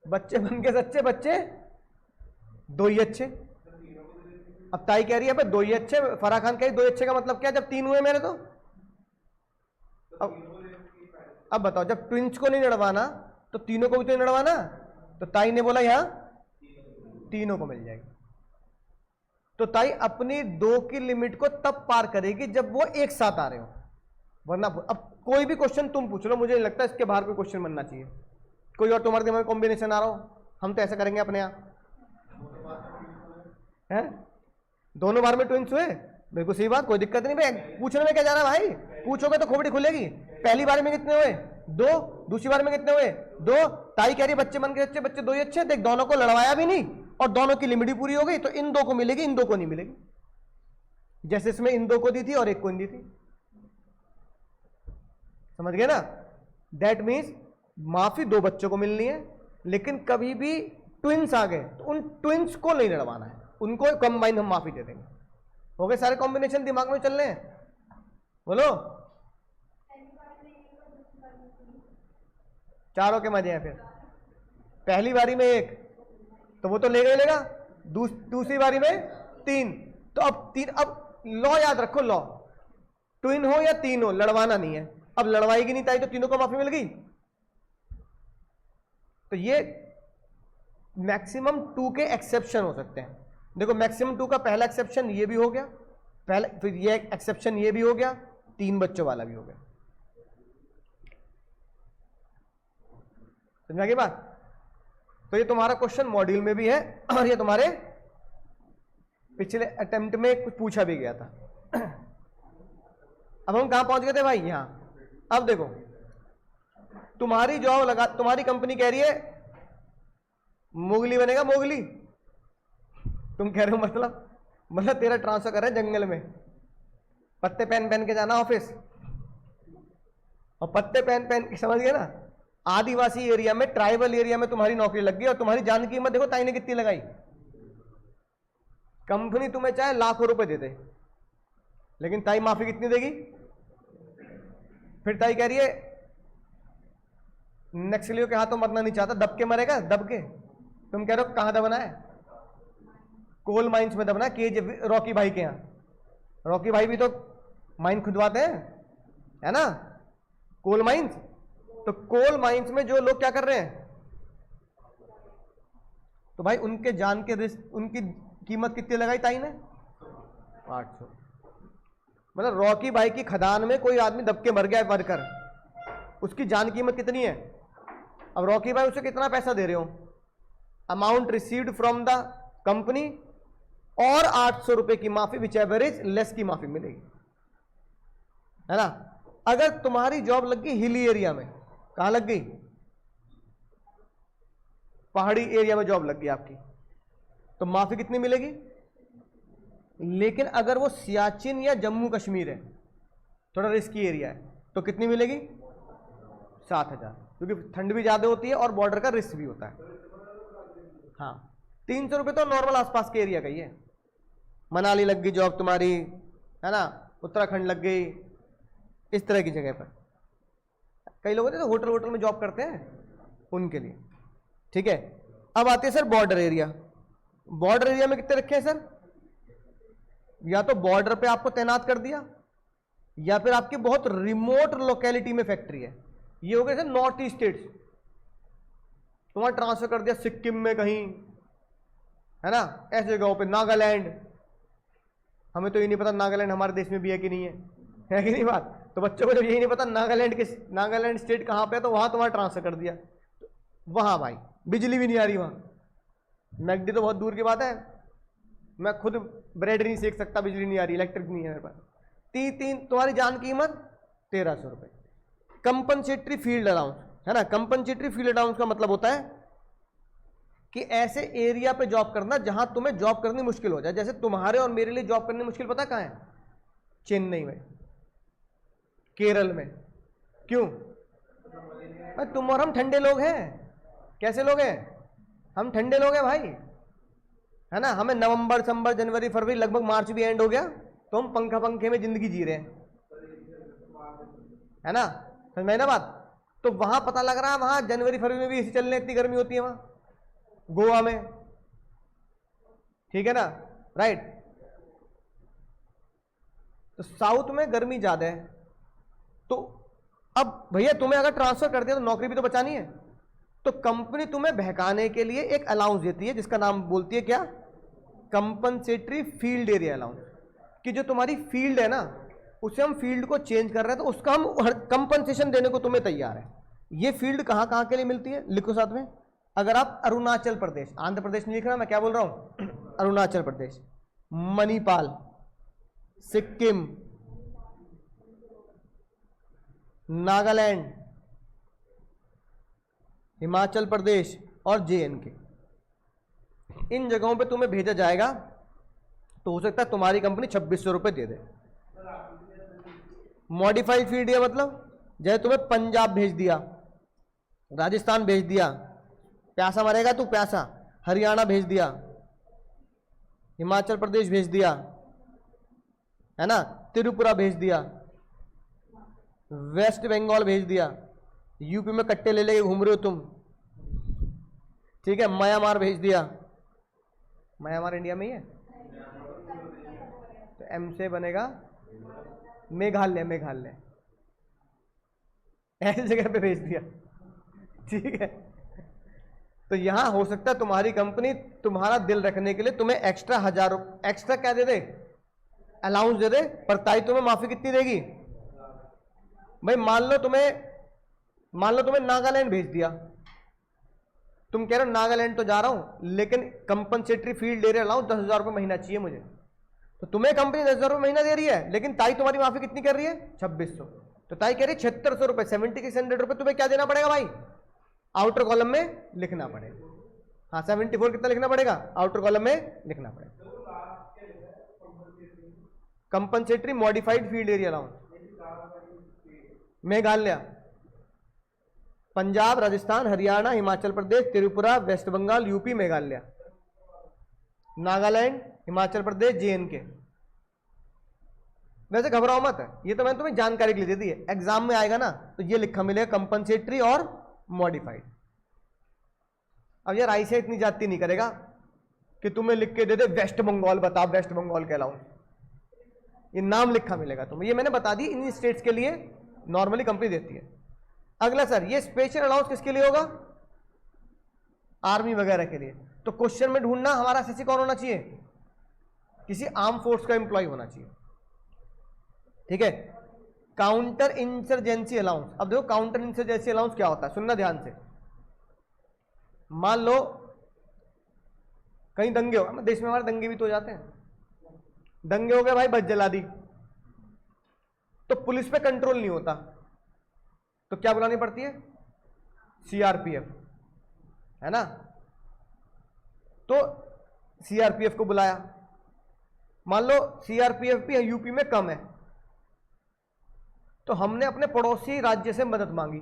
Speaker 1: बच्चे बन के सच्चे, बच्चे 2 ही अच्छे। अब ताई कह रही है 2 ही अच्छे, फराह खान कह रही 2 अच्छे का मतलब क्या? जब 3 हुए मेरे तो अब बताओ, जब ट्विंस को नहीं लड़वाना तो तीनों को भी तो नहीं लड़वाना, तो ताई ने बोला यहां तीनों को मिल जाएगी। तो ताई अपनी 2 की लिमिट को तब पार करेगी जब वो एक साथ आ रहे हो, वरना अब कोई भी क्वेश्चन तुम पूछ लो, मुझे नहीं लगता इसके बाहर कोई क्वेश्चन बनना चाहिए। कोई और तुम्हारे दिमाग में कॉम्बिनेशन आ रहा हो, हम तो ऐसा करेंगे अपने यहां, है दोनों बार में ट्विंस हुए, बिल्कुल सही बात, कोई दिक्कत नहीं भाई, पूछने में क्या जा रहा है भाई, पूछोगे तो खोपड़ी खुलेगी। पहली बार में कितने हुए? 2, दूसरी बार में कितने हुए? 2। ताई कह रही बच्चे बन के अच्छे, बच्चे 2 ही अच्छे, देख दोनों को लड़वाया भी नहीं और दोनों की लिमिट पूरी हो गई, तो इन 2 को मिलेगी, इन 2 को नहीं मिलेगी। जैसे इसमें इन 2 को दी थी और 1 को नहीं दी थी। समझ गए ना? दैट मीन्स माफी 2 बच्चों को मिलनी है, लेकिन कभी भी ट्विंस आ गए तो उन ट्विंस को नहीं लड़वाना है, उनको कंबाइन हम माफी दे देंगे। हो गए सारे कॉम्बिनेशन दिमाग में चल रहे हैं? बोलो, चारों के मजे हैं। फिर पहली बारी में 1 तो वो तो लेगा, दूसरी बारी में 3, तो अब 3, अब लॉ याद रखो, लॉ ट्विन हो या 3 हो लड़वाना नहीं है। अब लड़वाएगी नहीं ताई तो तीनों को माफी मिल गई, तो ये मैक्सिमम 2 के एक्सेप्शन हो सकते हैं। देखो मैक्सिमम 2 का पहला एक्सेप्शन ये भी हो गया, पहले फिर ये एक्सेप्शन ये भी हो गया, 3 बच्चों वाला भी हो गया। समझ गई बात? तो ये तुम्हारा क्वेश्चन मॉड्यूल में भी है और ये तुम्हारे पिछले अटेम्प्ट में कुछ पूछा भी गया था। अब हम कहां पहुंच गए थे भाई? यहां। अब देखो तुम्हारी जॉब लगा, तुम्हारी कंपनी कह रही है मोगली बनेगा मोगली। तुम कह रहे हो मतलब तेरा ट्रांसफर कर रहे हैं जंगल में, पत्ते पहन पहन के जाना ऑफिस, और पत्ते पहन पहन के, समझ गए ना, आदिवासी एरिया में, ट्राइबल एरिया में तुम्हारी नौकरी लग गई, और तुम्हारी जान की कीमत देखो ताई ने कितनी लगाई। कंपनी तुम्हें चाहे लाखों रुपए दे दे, लेकिन ताई माफी कितनी देगी? फिर ताई कह रही है नक्सलियों के हाथों मरना नहीं चाहता, दब के मरेगा, दब के। तुम कह रहे हो कहां दबना है? कोल माइंस में दबना है, के रॉकी भाई के यहां। रॉकी भाई भी तो माइन खुदवाते हैं, है ना, कोल माइंस। तो कोल माइंस में जो लोग क्या कर रहे हैं, तो भाई उनके जान के रिस्क, उनकी कीमत कितनी लगाई ताई ने? 800। मतलब रॉकी भाई की खदान में कोई आदमी दब के मर गया वर्कर, उसकी जान कीमत कितनी है? अब रॉकी भाई उसे कितना पैसा दे रहे हो? Amount received from the company और 800 रुपए की माफी, विच एवर इज लेस की माफी मिलेगी, है ना। अगर तुम्हारी जॉब लग गई हिली एरिया में, कहां लग गई? पहाड़ी एरिया में जॉब लग गई आपकी, तो माफी कितनी मिलेगी? लेकिन अगर वो सियाचिन या जम्मू कश्मीर है, थोड़ा रिस्की एरिया है, तो कितनी मिलेगी? 7,000, क्योंकि ठंड भी ज्यादा होती है और बॉर्डर का रिस्क भी होता है। हाँ, 300 रुपये तो नॉर्मल आसपास के एरिया का ही है। मनाली लग गई जॉब तुम्हारी, है ना, उत्तराखंड लग गई, इस तरह की जगह पर। कई लोग होते हैं होटल वोटल में जॉब करते हैं, उनके लिए ठीक है। अब आते हैं sir border area. Border area में कितने रखे हैं सर? या तो बॉर्डर पे आपको तैनात कर दिया, या फिर आपकी बहुत रिमोट लोकेलिटी में फैक्ट्री है। ये हो गए सर नॉर्थ ईस्ट स्टेट्स, तुम्हारा ट्रांसफर कर दिया सिक्किम में कहीं, है ना, ऐसे जगहों पे, नागालैंड। हमें तो ये नहीं पता नागालैंड हमारे देश में भी है कि नहीं है कि नहीं बात। तो बच्चों को जब यही नहीं पता नागालैंड स्टेट कहाँ पे है, तो वहां तुम्हारा ट्रांसफर कर दिया। वहां भाई बिजली भी नहीं आ रही, वहां मैगडी तो बहुत दूर की बात है, मैं खुद ब्रेड नहीं सेक सकता, बिजली नहीं आ रही, इलेक्ट्रिक नहीं है मेरे पास। तुम्हारी जान की कीमत 1300 रुपए। कंपनसेटरी फील्ड अलाउंस, है ना, कंपनसेटरी फील्ड अलाउंस का मतलब होता है कि ऐसे एरिया पे जॉब करना जहां तुम्हें जॉब करनी मुश्किल हो जाए। जैसे तुम्हारे और मेरे लिए जॉब करनी मुश्किल पता कहां है? चेन्नई में, केरल में। क्यों? तुम और हम ठंडे लोग हैं। कैसे लोग हैं हम? ठंडे लोग हैं भाई, है ना। हमें नवंबर, दिसंबर, जनवरी, फरवरी, लगभग मार्च भी एंड हो गया, तो हम पंखे में जिंदगी जी रहे हैं, है ना, समझ में ना बात। तो वहां पता लग रहा है वहां जनवरी फरवरी में भी एसी चलने, इतनी गर्मी होती है वहां गोवा में, ठीक है ना, राइट। तो साउथ में गर्मी ज्यादा है। तो अब भैया तुम्हें अगर ट्रांसफर कर दिया तो नौकरी भी तो बचानी है। तो कंपनी तुम्हें बहकाने के लिए एक अलाउंस देती है, जिसका नाम बोलती है क्या? Compensatory field area allowance. कि जो तुम्हारी फील्ड है ना, उसे हम फील्ड को चेंज कर रहे हैं, तो उसका हम कंपनसेशन देने को तुम्हें तैयार है। ये फील्ड कहां कहां के लिए मिलती है, लिखो साथ में। अगर आप अरुणाचल प्रदेश, आंध्र प्रदेश नहीं लिख रहा, मैं क्या बोल रहा हूं, अरुणाचल प्रदेश, मणिपाल, सिक्किम, नागालैंड, हिमाचल प्रदेश और JNK, इन जगहों पे तुम्हें भेजा जाएगा। तो हो सकता है तुम्हारी कंपनी 2600 रुपए दे दे। मॉडिफाइड फील्ड है, मतलब जैसे तुम्हें पंजाब भेज दिया, राजस्थान भेज दिया, प्यासा मरेगा तू, प्यासा, हरियाणा भेज दिया, हिमाचल प्रदेश भेज दिया, है ना, त्रिपुरा भेज दिया, वेस्ट बंगाल भेज दिया, यूपी में कट्टे ले लेके घूम रहे हो तुम, ठीक है, म्यांमार भेज दिया। म्यांमार इंडिया में ही है, तो M से बनेगा मेघालय, मेघालय, ऐसी जगह पे भेज दिया, ठीक है। तो यहां हो सकता है तुम्हारी कंपनी तुम्हारा दिल रखने के लिए तुम्हें एक्स्ट्रा 1000 एक्स्ट्रा क्या दे दे, अलाउंस दे दे, पर ताई तुम्हें माफी कितनी देगी भाई? मान लो तुम्हें नागालैंड भेज दिया, तुम कह रहे हो नागालैंड तो जा रहा हूं, लेकिन कंपनसेटरी फील्ड एरिया अलाउंस 10,000 रुपये महीना चाहिए मुझे। तो तुम्हें कंपनी 10,000 रुपये महीना दे रही है, लेकिन ताई तुम्हारी माफी कितनी कर रही है? 2600। तो ताई कह रही है 7600 रुपये, 7600 रुपये तुम्हें क्या देना पड़ेगा भाई? आउटर कॉलम में लिखना पड़ेगा। हाँ 74 कितना लिखना पड़ेगा, आउटर कॉलम में लिखना पड़ेगा। Compensatory modified field area allowance, Meghalaya, Punjab, Rajasthan, Haryana, Himachal Pradesh, Tripura, West Bengal, UP, Meghalaya, Nagaland, Himachal Pradesh, JNK। वैसे घबराओ मत, ये तो मैंने तुम्हें जानकारी के लिए दे दी है, एग्जाम में आएगा ना तो ये लिखा मिलेगा कंपनसेटरी और मॉडिफाइड। अब यार ऐसे इतनी जाती नहीं करेगा कि तुम्हें लिख के दे दे वेस्ट बंगाल, बताओ वेस्ट बंगाल के अलाउंस, ये नाम लिखा मिलेगा तुम्हें। ये मैंने बता दी, इन स्टेट्स के लिए नॉर्मली कंपनी देती है। अगला सर, ये स्पेशल अलाउंस किसके लिए होगा, आर्मी वगैरह के लिए। तो क्वेश्चन में ढूंढना हमारा SSC कौन होना चाहिए, किसी आर्म फोर्स का एम्प्लॉय होना चाहिए, ठीक है। काउंटर इंसर्जेंसी अलाउंस, अब देखो काउंटर इंसर्जेंसी अलाउंस क्या होता है, सुनना ध्यान से। मान लो कहीं दंगे हो, देश में हमारे दंगे भी तो हो जाते हैं, दंगे हो गए भाई, बस जला दी, तो पुलिस पे कंट्रोल नहीं होता, तो क्या बुलानी पड़ती है, CRPF, है ना। तो CRPF को बुलाया, मान लो CRPF भी यूपी में कम है, तो हमने अपने पड़ोसी राज्य से मदद मांगी,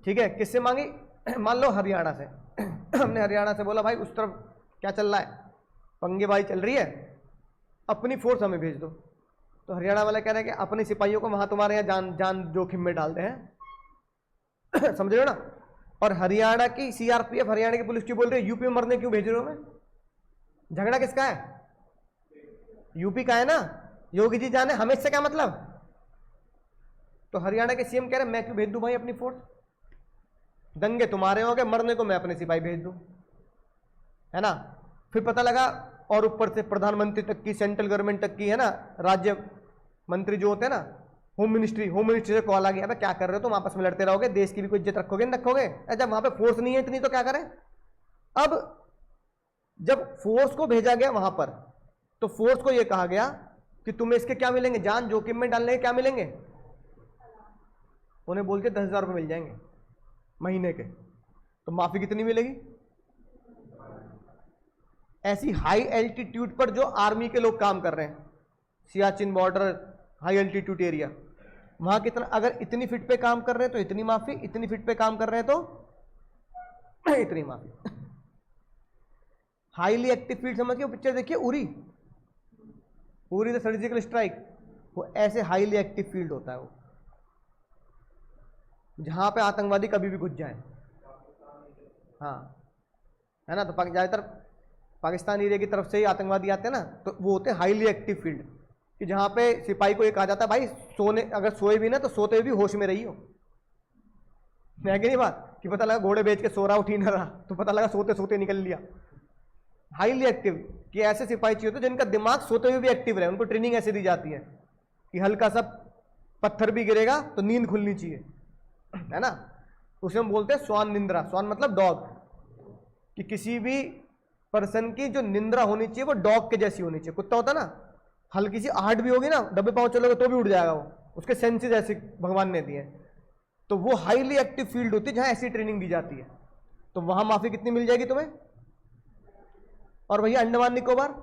Speaker 1: ठीक है। किससे मांगी, मान लो हरियाणा से हमने हरियाणा से बोला भाई उस तरफ क्या चल रहा है, पंगेबाजी चल रही है, अपनी फोर्स हमें भेज दो। तो हरियाणा वाले कह रहे हैं कि अपने सिपाहियों को वहां तुम्हारे यहाँ जान जोखिम में डालते हैं समझ रहे हो ना। और हरियाणा की CRPF, हरियाणा की पुलिस क्यों बोल रही है यूपी में मरने क्यों भेज रहे हो मैं, झगड़ा किसका है, यूपी का है ना, योगी जी जाने, हमें इससे क्या मतलब। तो हरियाणा के CM कह रहे हैं मैं क्यों भेज दूं भाई अपनी फोर्स, दंगे तुम्हारे हो गए, मरने को मैं अपने सिपाही भेज दूं, है ना। फिर पता लगा, और ऊपर से प्रधानमंत्री तक की, सेंट्रल गवर्नमेंट तक की, है ना, राज्य मंत्री जो होते हैं ना, होम मिनिस्ट्री से कॉल आ गया, अबे क्या कर रहे हो तुम, आपस में लड़ते रहोगे, देश की भी कोई इज्जत रखोगे नहीं रखोगे, जब वहां पे फोर्स नहीं है इतनी तो क्या करें। अब जब फोर्स को भेजा गया वहां पर, तो फोर्स को यह कहा गया कि तुम्हें इसके क्या मिलेंगे, जान जोखिम में डालने के क्या मिलेंगे, उन्हें बोल के 10,000 रुपये मिल जाएंगे महीने के। तो माफी कितनी मिलेगी, ऐसी हाई एल्टीट्यूड पर जो आर्मी के लोग काम कर रहे हैं, Siachen border, high altitude area, वहां कितना, अगर इतनी फीट पे काम कर रहे हैं तो इतनी माफी, इतनी फीट पे काम कर रहे हैं तो इतनी माफी। हाईली एक्टिव फील्ड समझ के पिक्चर देखिए, उरी द सर्जिकल स्ट्राइक, वो ऐसे हाईली एक्टिव फील्ड होता है वो, जहां पे आतंकवादी कभी भी घुस जाए, हाँ, है ना। तो ज्यादातर पाकिस्तान एरिया की तरफ से ही आतंकवादी आते हैं ना, तो वो होते हैं हाईली एक्टिव फील्ड, कि जहां पे सिपाही को ये कहा जाता है भाई सोने, अगर सोए भी ना तो सोते भी होश में रही हो, है कि नहीं बात, कि पता लगा घोड़े बेच के सो रहा, उठी ना रहा, तो पता लगा सोते सोते निकल लिया। हाईली एक्टिव, कि ऐसे सिपाही चाहिए होते जिनका दिमाग सोते हुए भी एक्टिव रहे, उनको ट्रेनिंग ऐसे दी जाती है कि हल्का सा पत्थर भी गिरेगा तो नींद खुलनी चाहिए, है ना। उसे हम बोलते हैं स्वान निंद्रा, स्वान मतलब डॉग, कि किसी भी पर्सन की जो निंद्रा होनी चाहिए वो डॉग के जैसी होनी चाहिए। कुत्ता होता ना, हल्की सी आहट भी होगी ना, दबे पांव चलोगे तो भी उठ जाएगा वो, उसके सेंसेस ऐसे भगवान ने दिए। तो वो हाईली एक्टिव फील्ड होती है जहां ऐसी ट्रेनिंग दी जाती है। तो वहां माफी कितनी मिल जाएगी तुम्हें। और भैया अंडमान निकोबार,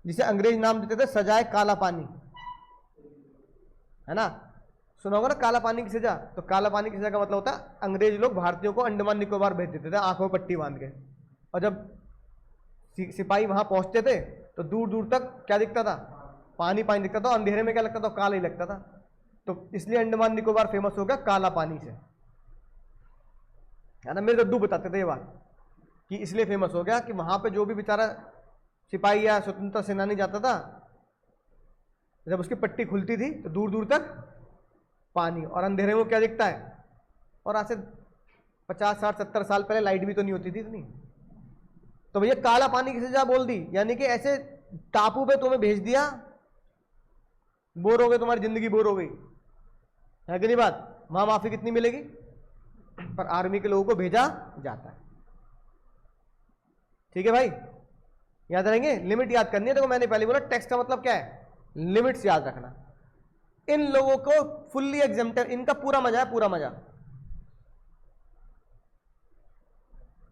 Speaker 1: जिसे अंग्रेज नाम देते थे सजाए काला पानी, है ना, सुना होगा ना काला पानी की सजा। तो काला पानी की सजा का मतलब होता है अंग्रेज लोग भारतीयों को अंडमान निकोबार भेज देते थे आंखों में पट्टी बांध के, और जब सिपाही वहां पहुंचते थे तो दूर दूर तक क्या दिखता था, पानी पानी दिखता था, अंधेरे में क्या लगता था, काला ही लगता था। तो इसलिए अंडमान निकोबार फेमस हो गया काला पानी से, है ना। मेरे दद्दू बताते थे ये बात कि इसलिए फेमस हो गया कि वहां पे जो भी बेचारा सिपाही या स्वतंत्रता सेनानी जाता था, जब उसकी पट्टी खुलती थी तो दूर दूर तक पानी, और अंधेरे में क्या दिखता है। और आज से 50 60 70 साल पहले लाइट भी तो नहीं होती थी इतनी। तो भैया काला पानी की सजा बोल दी, यानी कि ऐसे टापू पे तुम्हें भेज दिया, बोर हो गए, तुम्हारी जिंदगी बोर हो गई, है कि नहीं बात। वहां माफी कितनी मिलेगी, पर आर्मी के लोगों को भेजा जाता है, ठीक है भाई, याद रहेंगे। लिमिट याद करनी है, देखो मैंने पहले बोला टेक्स्ट का मतलब क्या है, लिमिट्स याद रखना। इन लोगों को फुल्ली एग्जेम्प्टेड, इनका पूरा मजा है, पूरा मजा।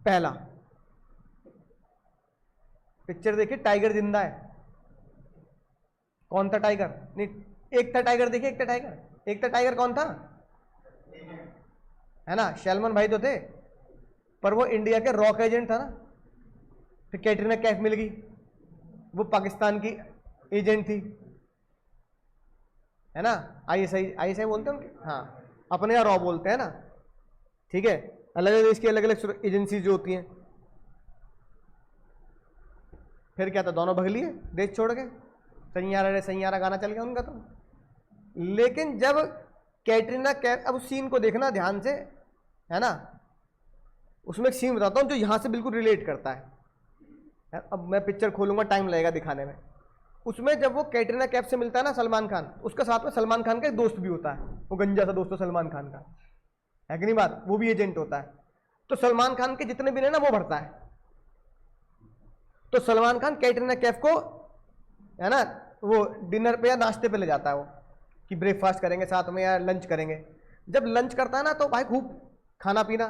Speaker 1: पहला, पिक्चर देखिए, टाइगर जिंदा है। कौन था टाइगर? नहीं, एक था टाइगर, देखिए एक था टाइगर, एक था टाइगर, कौन था? है ना, सलमान भाई तो थे, पर वो इंडिया के रॉक एजेंट था ना। फिर कैटरीना कैफ मिल गई, वो पाकिस्तान की एजेंट थी, है ना। आईएसआई बोलते हैं उनके, हाँ, अपने यहाँ रॉ बोलते हैं ना, ठीक है। अलग अलग देश की अलग अलग एजेंसी जो होती हैं। फिर क्या था, दोनों भग लिए देश छोड़ के, सैयारा रे सैयारा गाना चल गया उनका तो। लेकिन जब कैटरीना कैफ, अब उस सीन को देखना ध्यान से, है ना, उसमें एक सीन बताता हूँ जो यहां से बिल्कुल रिलेट करता है। अब मैं पिक्चर खोलूंगा, टाइम लगेगा दिखाने में। उसमें जब वो कैटरीना कैफ से मिलता है ना सलमान खान, उसका साथ में सलमान खान का एक दोस्त भी होता है, वो गंजा सा दोस्त है सलमान खान का, है कि नहीं बात, वो भी एजेंट होता है। तो सलमान खान के जितने बिल है ना वो भरता है। तो सलमान खान कैटरीना कैफ को, है ना, वो डिनर पे या नाश्ते पे ले जाता है, वो कि ब्रेकफास्ट करेंगे साथ में या लंच करेंगे। जब लंच करता है ना तो भाई खूब खाना पीना,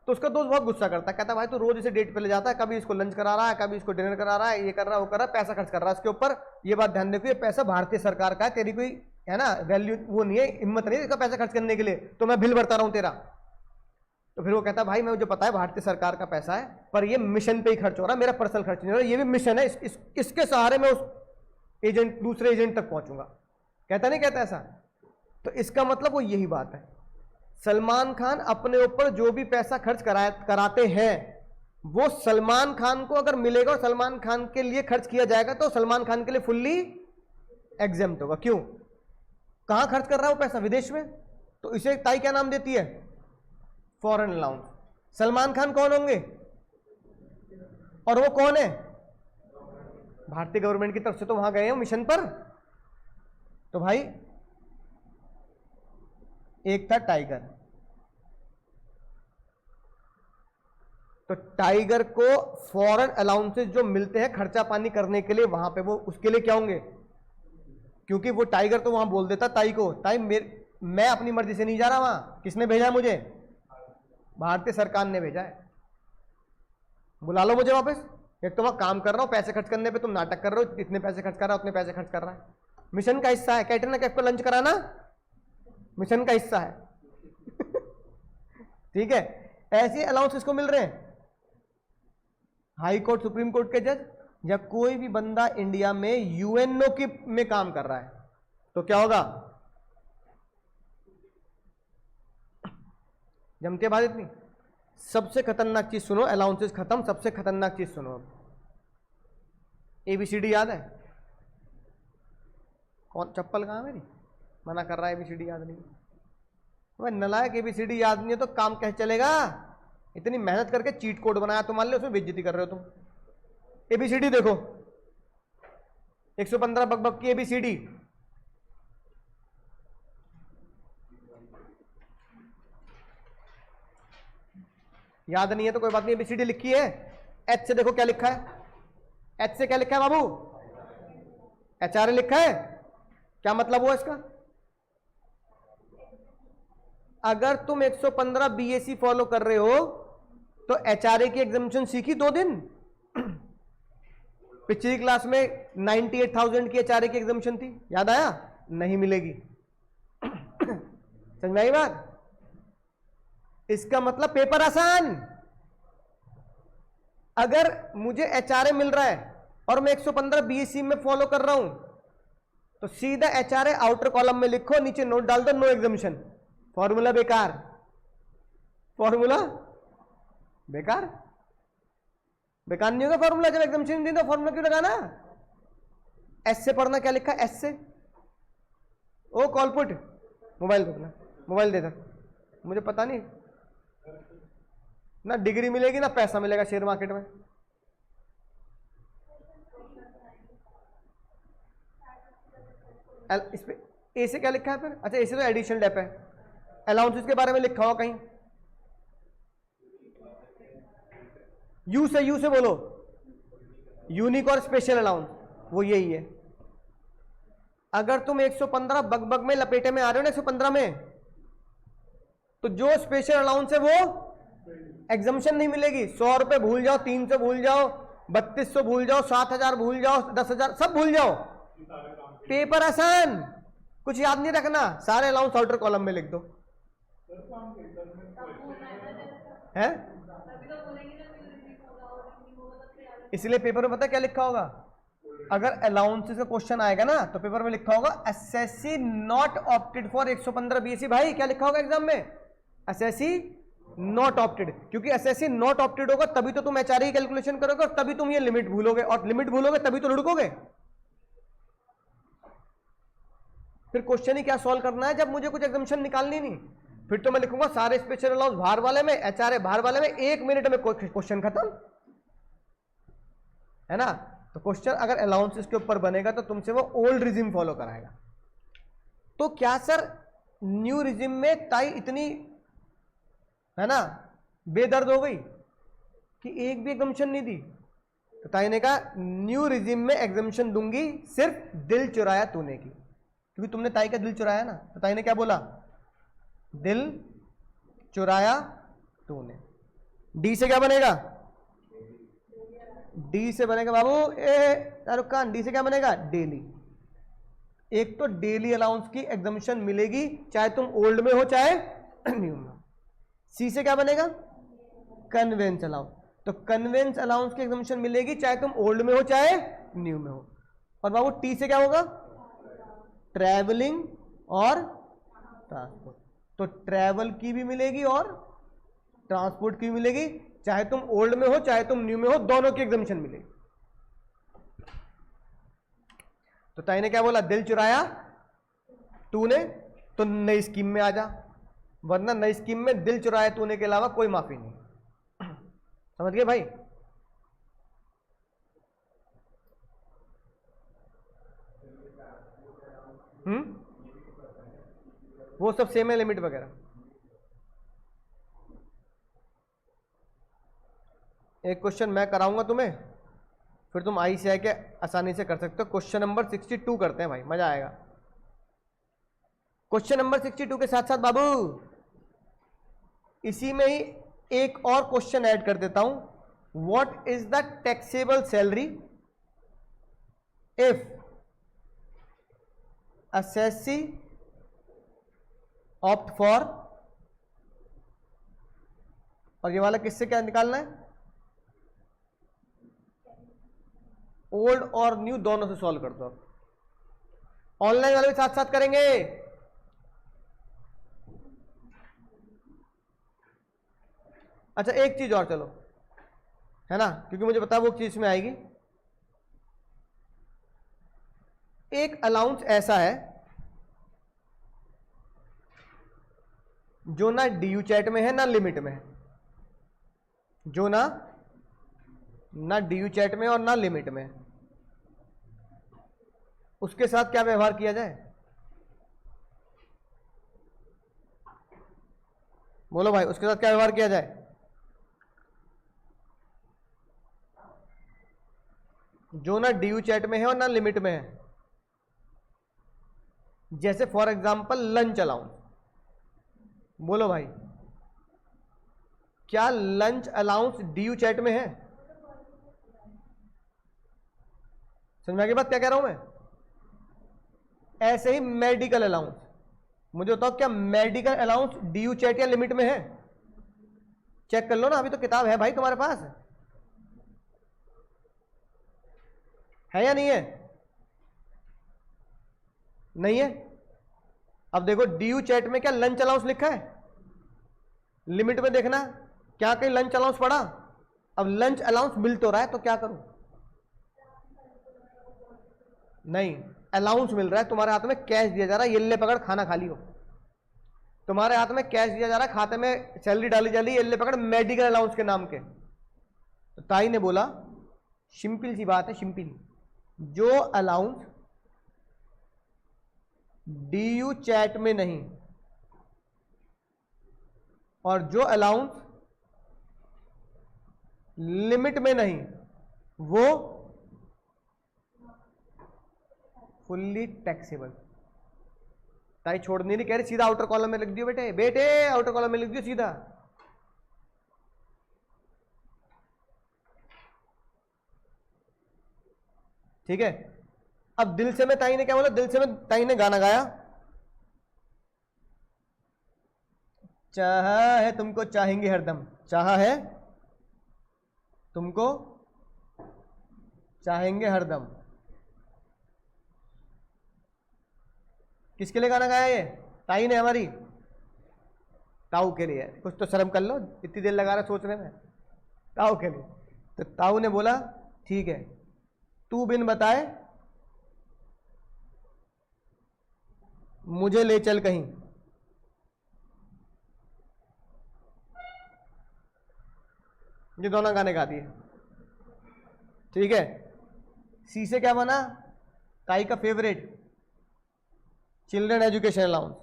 Speaker 1: तो उसका दोस्त बहुत गुस्सा करता है, कहता है भाई तू रोज इसे डेट पे ले जाता है, कभी इसको लंच करा रहा है, कभी इसको डिनर करा रहा है, ये कर रहा है, वो कर रहा है, पैसा खर्च कर रहा है इसके ऊपर। ये बात ध्यान देखो, ये पैसा भारतीय सरकार का है, तेरी कोई, है ना, वैल्यू वो नहीं है, हिम्मत नहीं है इसका पैसा खर्च करने के लिए, तो मैं बिल भरता रहा हूं तेरा। तो फिर वो कहता है भाई मैं, मुझे पता है भारतीय सरकार का पैसा है, पर ये मिशन पे ही खर्च हो रहा है, मेरा पर्सनल खर्च नहीं हो रहा, ये भी मिशन है, इसके सहारे मैं उस एजेंट, दूसरे एजेंट तक पहुंचूंगा। कहता नहीं कहता ऐसा? तो इसका मतलब वो यही बात है, सलमान खान अपने ऊपर जो भी पैसा खर्च कराते हैं, वो सलमान खान को अगर मिलेगा और सलमान खान के लिए खर्च किया जाएगा तो सलमान खान के लिए फुल्ली एग्जेम्प्ट होगा। क्यों? कहां खर्च कर रहा है वो पैसा? विदेश में। तो इसे ताई क्या नाम देती है? Foreign allowance. सलमान खान कौन होंगे? और वो कौन है? भारतीय गवर्नमेंट की तरफ से तो वहां गए हैं मिशन पर। तो भाई एक था टाइगर, तो टाइगर को फॉरेन अलाउंसेस जो मिलते हैं खर्चा पानी करने के लिए वहां पे, वो उसके लिए क्या होंगे? क्योंकि वो टाइगर तो वहां बोल देता ताई को, ताई मैं अपनी मर्जी से नहीं जा रहा वहां, किसने भेजा है मुझे? भारतीय सरकार ने भेजा है, बुला लो मुझे वापस। एक तो वहां काम कर रहा हूं, पैसे खर्च करने पे तुम नाटक कर रहे हो, इतने पैसे खर्च कर रहा है, उतने पैसे खर्च कर रहा है, मिशन का हिस्सा है। कैटरीना कैफ को लंच कराना मिशन का हिस्सा है। ठीक है, ऐसे अलाउंस इसको मिल रहे हैं। हाई कोर्ट, सुप्रीम कोर्ट के जज, या कोई भी बंदा इंडिया में यूएनओ की में काम कर रहा है तो क्या होगा? जमती बात इतनी। सबसे खतरनाक चीज सुनो, अलाउंसेस खत्म, सबसे खतरनाक चीज सुनो। एबीसीडी याद है? कौन चप्पल कहां मेरी? मना कर रहा है एबीसीडी याद नहीं। वह नलायक, एबीसीडी याद नहीं है तो काम कैसे चलेगा? इतनी मेहनत करके चीट कोड बनाया, तुम मान लो उसमें बेइज्जती कर रहे हो तुम। एबीसीडी देखो, 115 बक की एबीसीडी। याद नहीं है तो कोई बात नहीं, एबीसीडी लिखी है। एच से देखो क्या लिखा है, एच से क्या लिखा है बाबू? एचआरए लिखा है। क्या मतलब हुआ इसका? अगर तुम 115 बीएसी फॉलो कर रहे हो तो एचआरए की एग्जामिनेशन सीखी 2 दिन। पिछली क्लास में 98,000 की एचआरए की एग्जामिनेशन थी, याद आया? नहीं मिलेगी। समझ में आई बात? इसका मतलब पेपर आसान। अगर मुझे एचआरए मिल रहा है और मैं 115 बीएससी में फॉलो कर रहा हूं तो सीधा एचआरए आउटर कॉलम में लिखो, नीचे नोट डाल दो, नो एग्जामिनेशन। फॉर्मूला बेकार, फॉर्मूला बेकार, बेकार नहीं होगा फॉर्मूला। जब एग्जामिनेशन नहीं तो फॉर्मूला क्यों लगाना? एस से पढ़ना, क्या लिखा है एस से? ओ कॉलपुट, मोबाइल दो अपना, मोबाइल दे दो। मुझे पता नहीं ना डिग्री मिलेगी ना पैसा मिलेगा शेयर मार्केट में। इस पे ए से क्या लिखा है फिर? अच्छा, ए से तो एडिशनल डेप है। अलाउंसेस के बारे में लिखा हुआ कहीं? यू से बोलो, यूनिक और स्पेशल अलाउंस, वो यही है। अगर तुम 115 बग में लपेटे में आ रहे हो ना, 115 में, तो जो स्पेशल अलाउंस है वो एग्जामिनेशन नहीं मिलेगी। 100 रुपए भूल जाओ, 300 भूल जाओ, 3200 भूल जाओ, 7000 भूल जाओ, 10,000 सब भूल जाओ, पेपर आसान, कुछ याद नहीं रखना, सारे अलाउंस आउटर कॉलम में लिख दो। है इसलिए पेपर में पता क्या लिखा होगा, अगर अलाउंसेस का क्वेश्चन आएगा ना तो पेपर में लिखा होगा SSC not opted for 115 BSc. भाई क्या लिखा होगा एग्जाम में, एसएससी नॉट ऑप्टेड, क्योंकि एसएससी नॉट ऑप्टेड होगा तभी तो तुम एचआरई कैलकुलेशन करोगे और तभी तुम ये लिमिट भूलोगे, और लिमिट भूलोगे तभी तो लुढ़कोगे। फिर क्वेश्चन ही क्या सॉल्व करना है जब मुझे कुछ एग्जामिशन निकालनी नहीं। फिर तो मैं लिखूंगा सारे स्पेशल अलाउंस बाहर वाले में, एचआरए बाहर वाले में, 1 मिनट में क्वेश्चन खत्म, है ना। तो क्वेश्चन अगर अलाउंसेस के ऊपर बनेगा तो तुमसे वो ओल्ड रिजिम फॉलो कराएगा। तो क्या सर न्यू रिजिम में ताई इतनी, है ना, बेदर्द हो गई कि एक भी एग्जामिशन नहीं दी? तो ताई ने कहा न्यू रिजिम में एग्जामिशन दूंगी सिर्फ दिल चुराया तूने की, क्योंकि तुमने ताई का दिल चुराया ना। तो ताई ने क्या बोला, दिल चुराया तूने। डी से क्या बनेगा, डी से बनेगा बाबू, शाहरुख खान, डी से क्या बनेगा, डेली। एक तो डेली अलाउंस की एग्जामिशन मिलेगी चाहे तुम ओल्ड में हो चाहे न्यू में। सी से क्या बनेगा, कन्वेंस अलाउंस, तो कन्वेंस अलाउंस की एग्जामिशन मिलेगी चाहे तुम ओल्ड में हो चाहे न्यू में हो। और बाबू टी से क्या होगा, ट्रैवलिंग और ट्रांसपोर्ट, तो ट्रैवल की भी मिलेगी और ट्रांसपोर्ट की भी मिलेगी, चाहे तुम ओल्ड में हो चाहे तुम न्यू में हो, दोनों की एग्जामिशन मिलेगी। तो ताई ने क्या बोला, दिल चुराया तूने, तो नई स्कीम में आ जा, वरना नई स्कीम में दिल चुराया तूने के अलावा कोई माफी नहीं। समझ गए भाई? वो सब सेम है, लिमिट वगैरह। एक क्वेश्चन मैं कराऊंगा तुम्हें, फिर तुम आई से आके आसानी से कर सकते हो। क्वेश्चन नंबर 62 करते हैं भाई, मजा आएगा। क्वेश्चन नंबर 62 के साथ साथ बाबू इसी में ही एक और क्वेश्चन ऐड कर देता हूं। What is the taxable salary if SSC opt for, और ये वाला किससे क्या निकालना है, ओल्ड और न्यू दोनों से सॉल्व कर दो। ऑनलाइन वाले भी साथ साथ करेंगे। अच्छा एक चीज और चलो, है ना, क्योंकि मुझे पता है वो चीज में आएगी। एक अलाउंस ऐसा है जो ना डीयू चैट में है ना लिमिट में है, जो ना डीयू चैट में और ना लिमिट में, उसके साथ क्या व्यवहार किया जाए, बोलो भाई, उसके साथ क्या व्यवहार किया जाए? जो ना डीयू चैट में है और ना लिमिट में है, जैसे फॉर एग्जांपल लंच अलाउंस। बोलो भाई, क्या लंच अलाउंस डीयू चैट में है? समझ में आ गई बात क्या कह रहा हूं मैं? ऐसे ही मेडिकल अलाउंस, मुझे बताओ क्या मेडिकल अलाउंस डीयू चैट या लिमिट में है? चेक कर लो ना, अभी तो किताब है भाई तुम्हारे पास, है या नहीं है? नहीं है। अब देखो डीयू चैट में क्या लंच अलाउंस लिखा है, लिमिट में देखना क्या कहीं लंच अलाउंस पड़ा। अब लंच अलाउंस मिल तो रहा है, तो क्या करूं? नहीं, अलाउंस मिल रहा है, तुम्हारे हाथ में कैश दिया जा रहा है, ये ले पकड़ खाना खा लियो। तुम्हारे हाथ में कैश दिया जा रहा है, खाते में सैलरी डाली जा रही है, ये ले पकड़ मेडिकल अलाउंस के नाम के। तो ताई ने बोला सिंपल सी बात है, सिंपल, जो अलाउंस डीयू चैट में नहीं और जो अलाउंस लिमिट में नहीं, वो फुल्ली टैक्सेबल। ताई छोड़नी नहीं कह रही, सीधा आउटर कॉलम में लिख दियो बेटे, बेटे आउटर कॉलम में लिख दियो सीधा। ठीक है। अब दिल से में ताई ने क्या बोला, दिल से में ताई ने गाना गाया, चाहा है तुमको चाहेंगे हरदम, चाहा है तुमको चाहेंगे हरदम। किसके लिए गाना गाया ये, ताई ने हमारी, ताऊ के लिए। कुछ तो शर्म कर लो, इतनी देर लगा रहा सोचने में, ताऊ के लिए। तो ताऊ ने बोला ठीक है, तू बिन बताए मुझे ले चल कहीं। ये दोनों गाने गा दिए, ठीक है। सी से क्या बना, ताई का favourite children education allowance.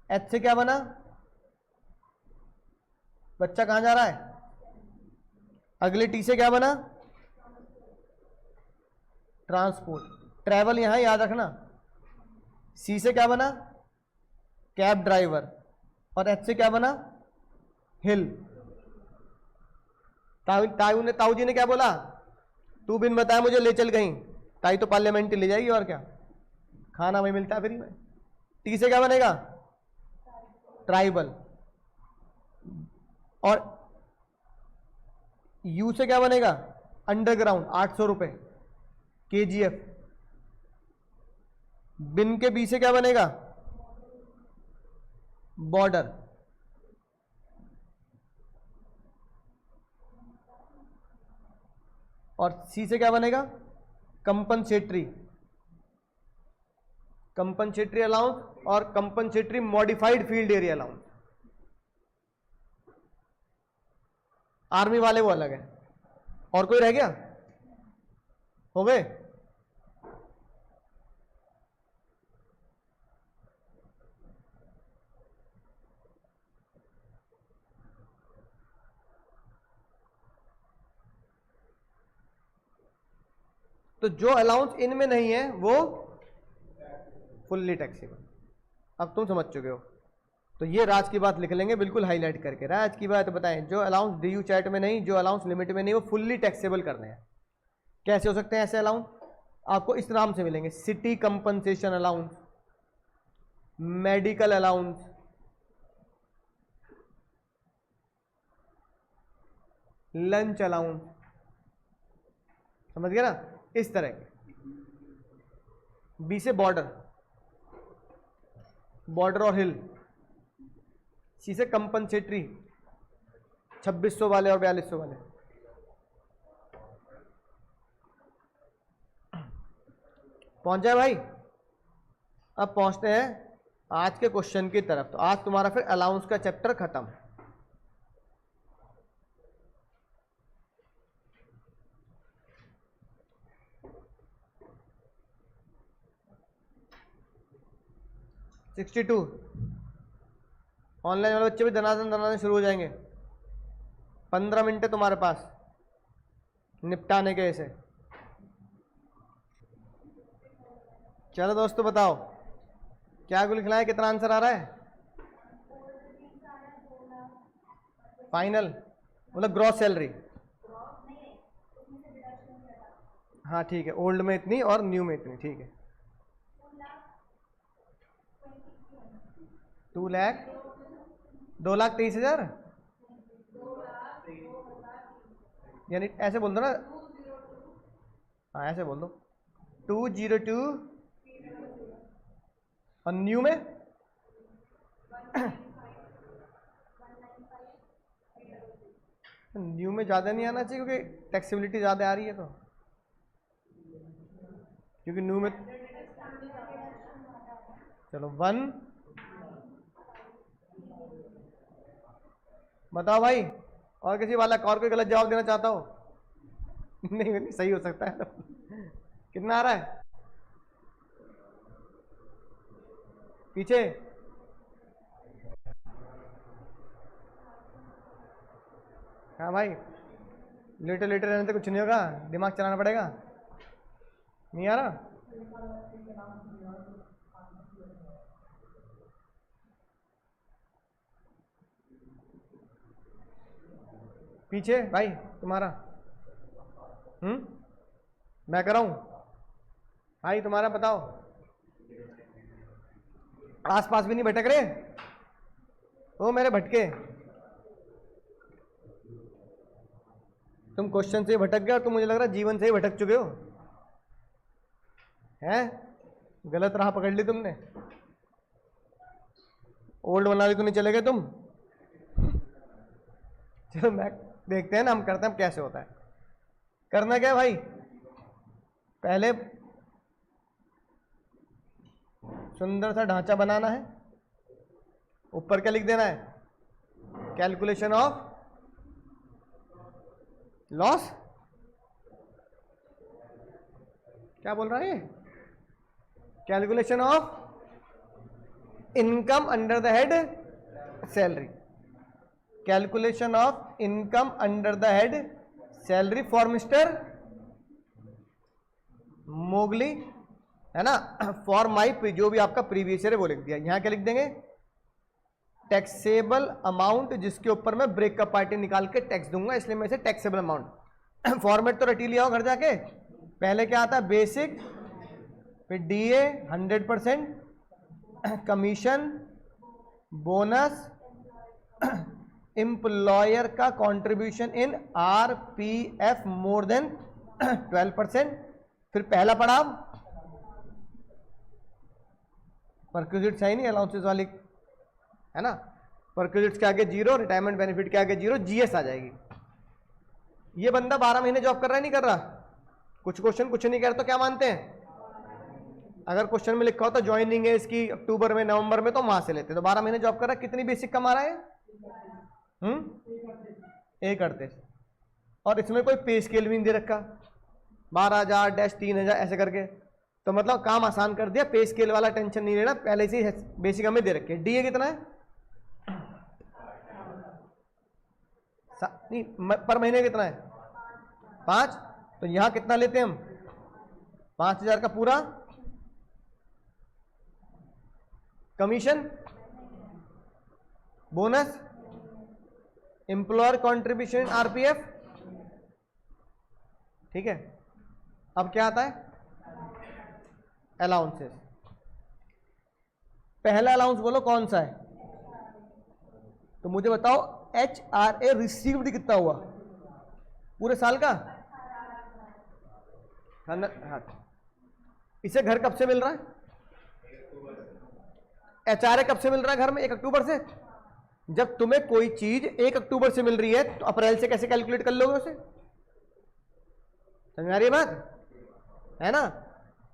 Speaker 1: H से क्या बना, बच्चा कहां जा रहा है। अगले टी से क्या बना, ट्रांसपोर्ट, ट्रैवल यहां याद रखना। सी से क्या बना, कैब ड्राइवर। और एच से क्या बना, हिल। ताऊ जी ने क्या बोला, तू बिन बताया मुझे ले चल कहीं। ताई तो पार्लियामेंट ले जाएगी, और क्या, खाना वही मिलता है फ्री में। टी से क्या बनेगा, ट्राइबल। और यू से क्या बनेगा, अंडरग्राउंड, 800 रुपए KGF। बिन के बी से क्या बनेगा, बॉर्डर। और सी से क्या बनेगा, कंपनसेटरी, कंपनसेटरी अलाउंस और compensatory modified field area allowance. Army वाले वो अलग है। और कोई रह गया, हो गए। तो जो अलाउंस इनमें नहीं है वो फुल्ली टैक्सेबल। अब तुम समझ चुके हो। तो ये राज की बात लिख लेंगे बिल्कुल हाईलाइट करके, राज की बात बताएं, जो अलाउंस डीयू चैट में नहीं, जो अलाउंस लिमिट में नहीं, वो फुल्ली टैक्सेबल करने हैं। कैसे हो सकते हैं ऐसे अलाउंस, आपको इस नाम से मिलेंगे, city compensation allowance, medical allowance, lunch allowance. समझ गया ना, इस तरह के। बी से बॉर्डर, बॉर्डर और हिल। सी से कंपनसेटरी, 2600 वाले और 4200 वाले। पहुंच जाए भाई। अब पहुंचते हैं आज के क्वेश्चन की तरफ। तो आज तुम्हारा फिर अलाउंस का चैप्टर खत्म। $62 ऑनलाइन वाले बच्चे भी दनादन शुरू हो जाएंगे। 15 मिनट है तुम्हारे पास निपटाने के ऐसे। चलो दोस्तों बताओ क्या कुल लिखना है, कितना आंसर आ रहा है फाइनल, मतलब ग्रॉस सैलरी। हाँ ठीक है, ओल्ड में इतनी और न्यू में इतनी, ठीक है। 2,23,000 यानी ऐसे बोल दो ना, हाँ ऐसे बोल दो 202। और न्यू में न्यू में ज़्यादा नहीं आना चाहिए क्योंकि टैक्सेबिलिटी ज़्यादा आ रही है, तो क्योंकि न्यू में। चलो 1। बताओ भाई, और किसी वाला और कोई गलत जवाब देना चाहता हो नहीं नहीं सही हो सकता है कितना आ रहा है पीछे। हाँ भाई, लेटर लेटर रहने से कुछ नहीं होगा, दिमाग चलाना पड़ेगा। नहीं आ रहा, पीछे भाई तुम्हारा। मैं कराऊं? भाई तुम्हारा बताओ, आसपास भी नहीं भटक रहे वो मेरे भटके। तुम क्वेश्चन से ही भटक गए और तुम मुझे लग रहा है जीवन से ही भटक चुके हो, हैं? गलत राह पकड़ ली तुमने, ओल्ड मनाली तो नहीं चले गए तुम। चलो मैं देखते हैं ना, हम करते हैं कैसे होता है। करना क्या है भाई, पहले सुंदर सा ढांचा बनाना है, ऊपर क्या लिख देना है, कैलकुलेशन ऑफ लॉस। क्या बोल रहा है, calculation of income under the head salary, calculation of income under the head salary for mister Mowgli, है ना, फॉर माई जो भी आपका प्रीवियस ईयर है वो लिख दिया। यहां क्या लिख देंगे, टैक्सेबल अमाउंट जिसके ऊपर मैं ब्रेकअप पार्टी निकाल के टैक्स दूंगा, इसलिए मैं इसे टैक्सेबल अमाउंट फॉर्मेट तो रटी लिया हो घर जाके। पहले क्या आता है, बेसिक, फिर डीए 100%, कमीशन, बोनस, एम्प्लॉयर का contribution in RPF more than 12%, फिर पहला पड़ाव परक्यूजिट्स है नहीं अलाउंसेस वाली, है ना, परक्यूजिट्स के आगे जीरो, रिटायरमेंट बेनिफिट के आगे जीरो, जीएस आ जाएगी। ये बंदा 12 महीने जॉब कर रहा है नहीं कर रहा, कुछ क्वेश्चन कुछ नहीं कर तो क्या मानते हैं, अगर क्वेश्चन में लिखा होता ज्वाइनिंग है इसकी अक्टूबर में नवंबर में तो वहां से लेते, तो 12 महीने जॉब कर रहा है, कितनी बेसिक कमा रहा है, 1/38, और इसमें कोई पे स्केल भी नहीं दे रखा, 12,000-3,000 ऐसे करके, तो मतलब काम आसान कर दिया, पे स्केल वाला टेंशन नहीं लेना, पहले से ही बेसिक हमें दे रखे। डीए कितना है, नहीं पर महीने कितना है, 5, तो यहां कितना लेते हैं हम, 5,000 का पूरा, commission, bonus, employer contribution RPF, ठीक है। अब क्या आता है, अलाउंसेस। पहला अलाउंस बोलो कौन सा है, तो मुझे बताओ HRA रिसीव्ड कितना हुआ पूरे साल का, हाँ। इसे घर कब से मिल रहा है, HRA कब से मिल रहा है घर में, 1 अक्टूबर से। जब तुम्हें कोई चीज 1 अक्टूबर से मिल रही है तो अप्रैल से कैसे कैलकुलेट कर लोगे उसे, समझ आ रही है बात, है ना।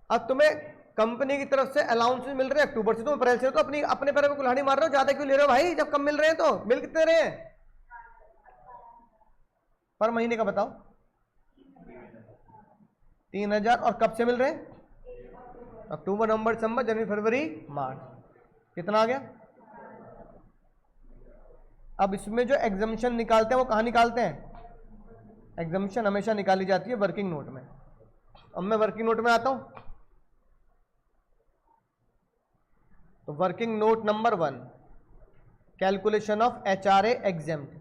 Speaker 1: अब तुम्हें कंपनी की तरफ से अलाउंस मिल रहे हैं अक्टूबर से, तुम अप्रैल से तो अपने पैरों में कुल्हाड़ी मार रहे हो, ज्यादा क्यों ले रहे हो भाई, जब कम मिल रहे हैं तो मिल कितने रहे हैं पर महीने का बताओ, 3,000, और कब से मिल रहे हैं, अक्टूबर नवंबर दिसंबर जनवरी फरवरी मार्च, कितना आ गया। अब इसमें जो एग्जम्पशन निकालते हैं वो कहां निकालते हैं, एग्जम्पशन हमेशा निकाली जाती है वर्किंग नोट में। अब मैं वर्किंग नोट में आता हूं, तो working note number 1, calculation of HRA exempt,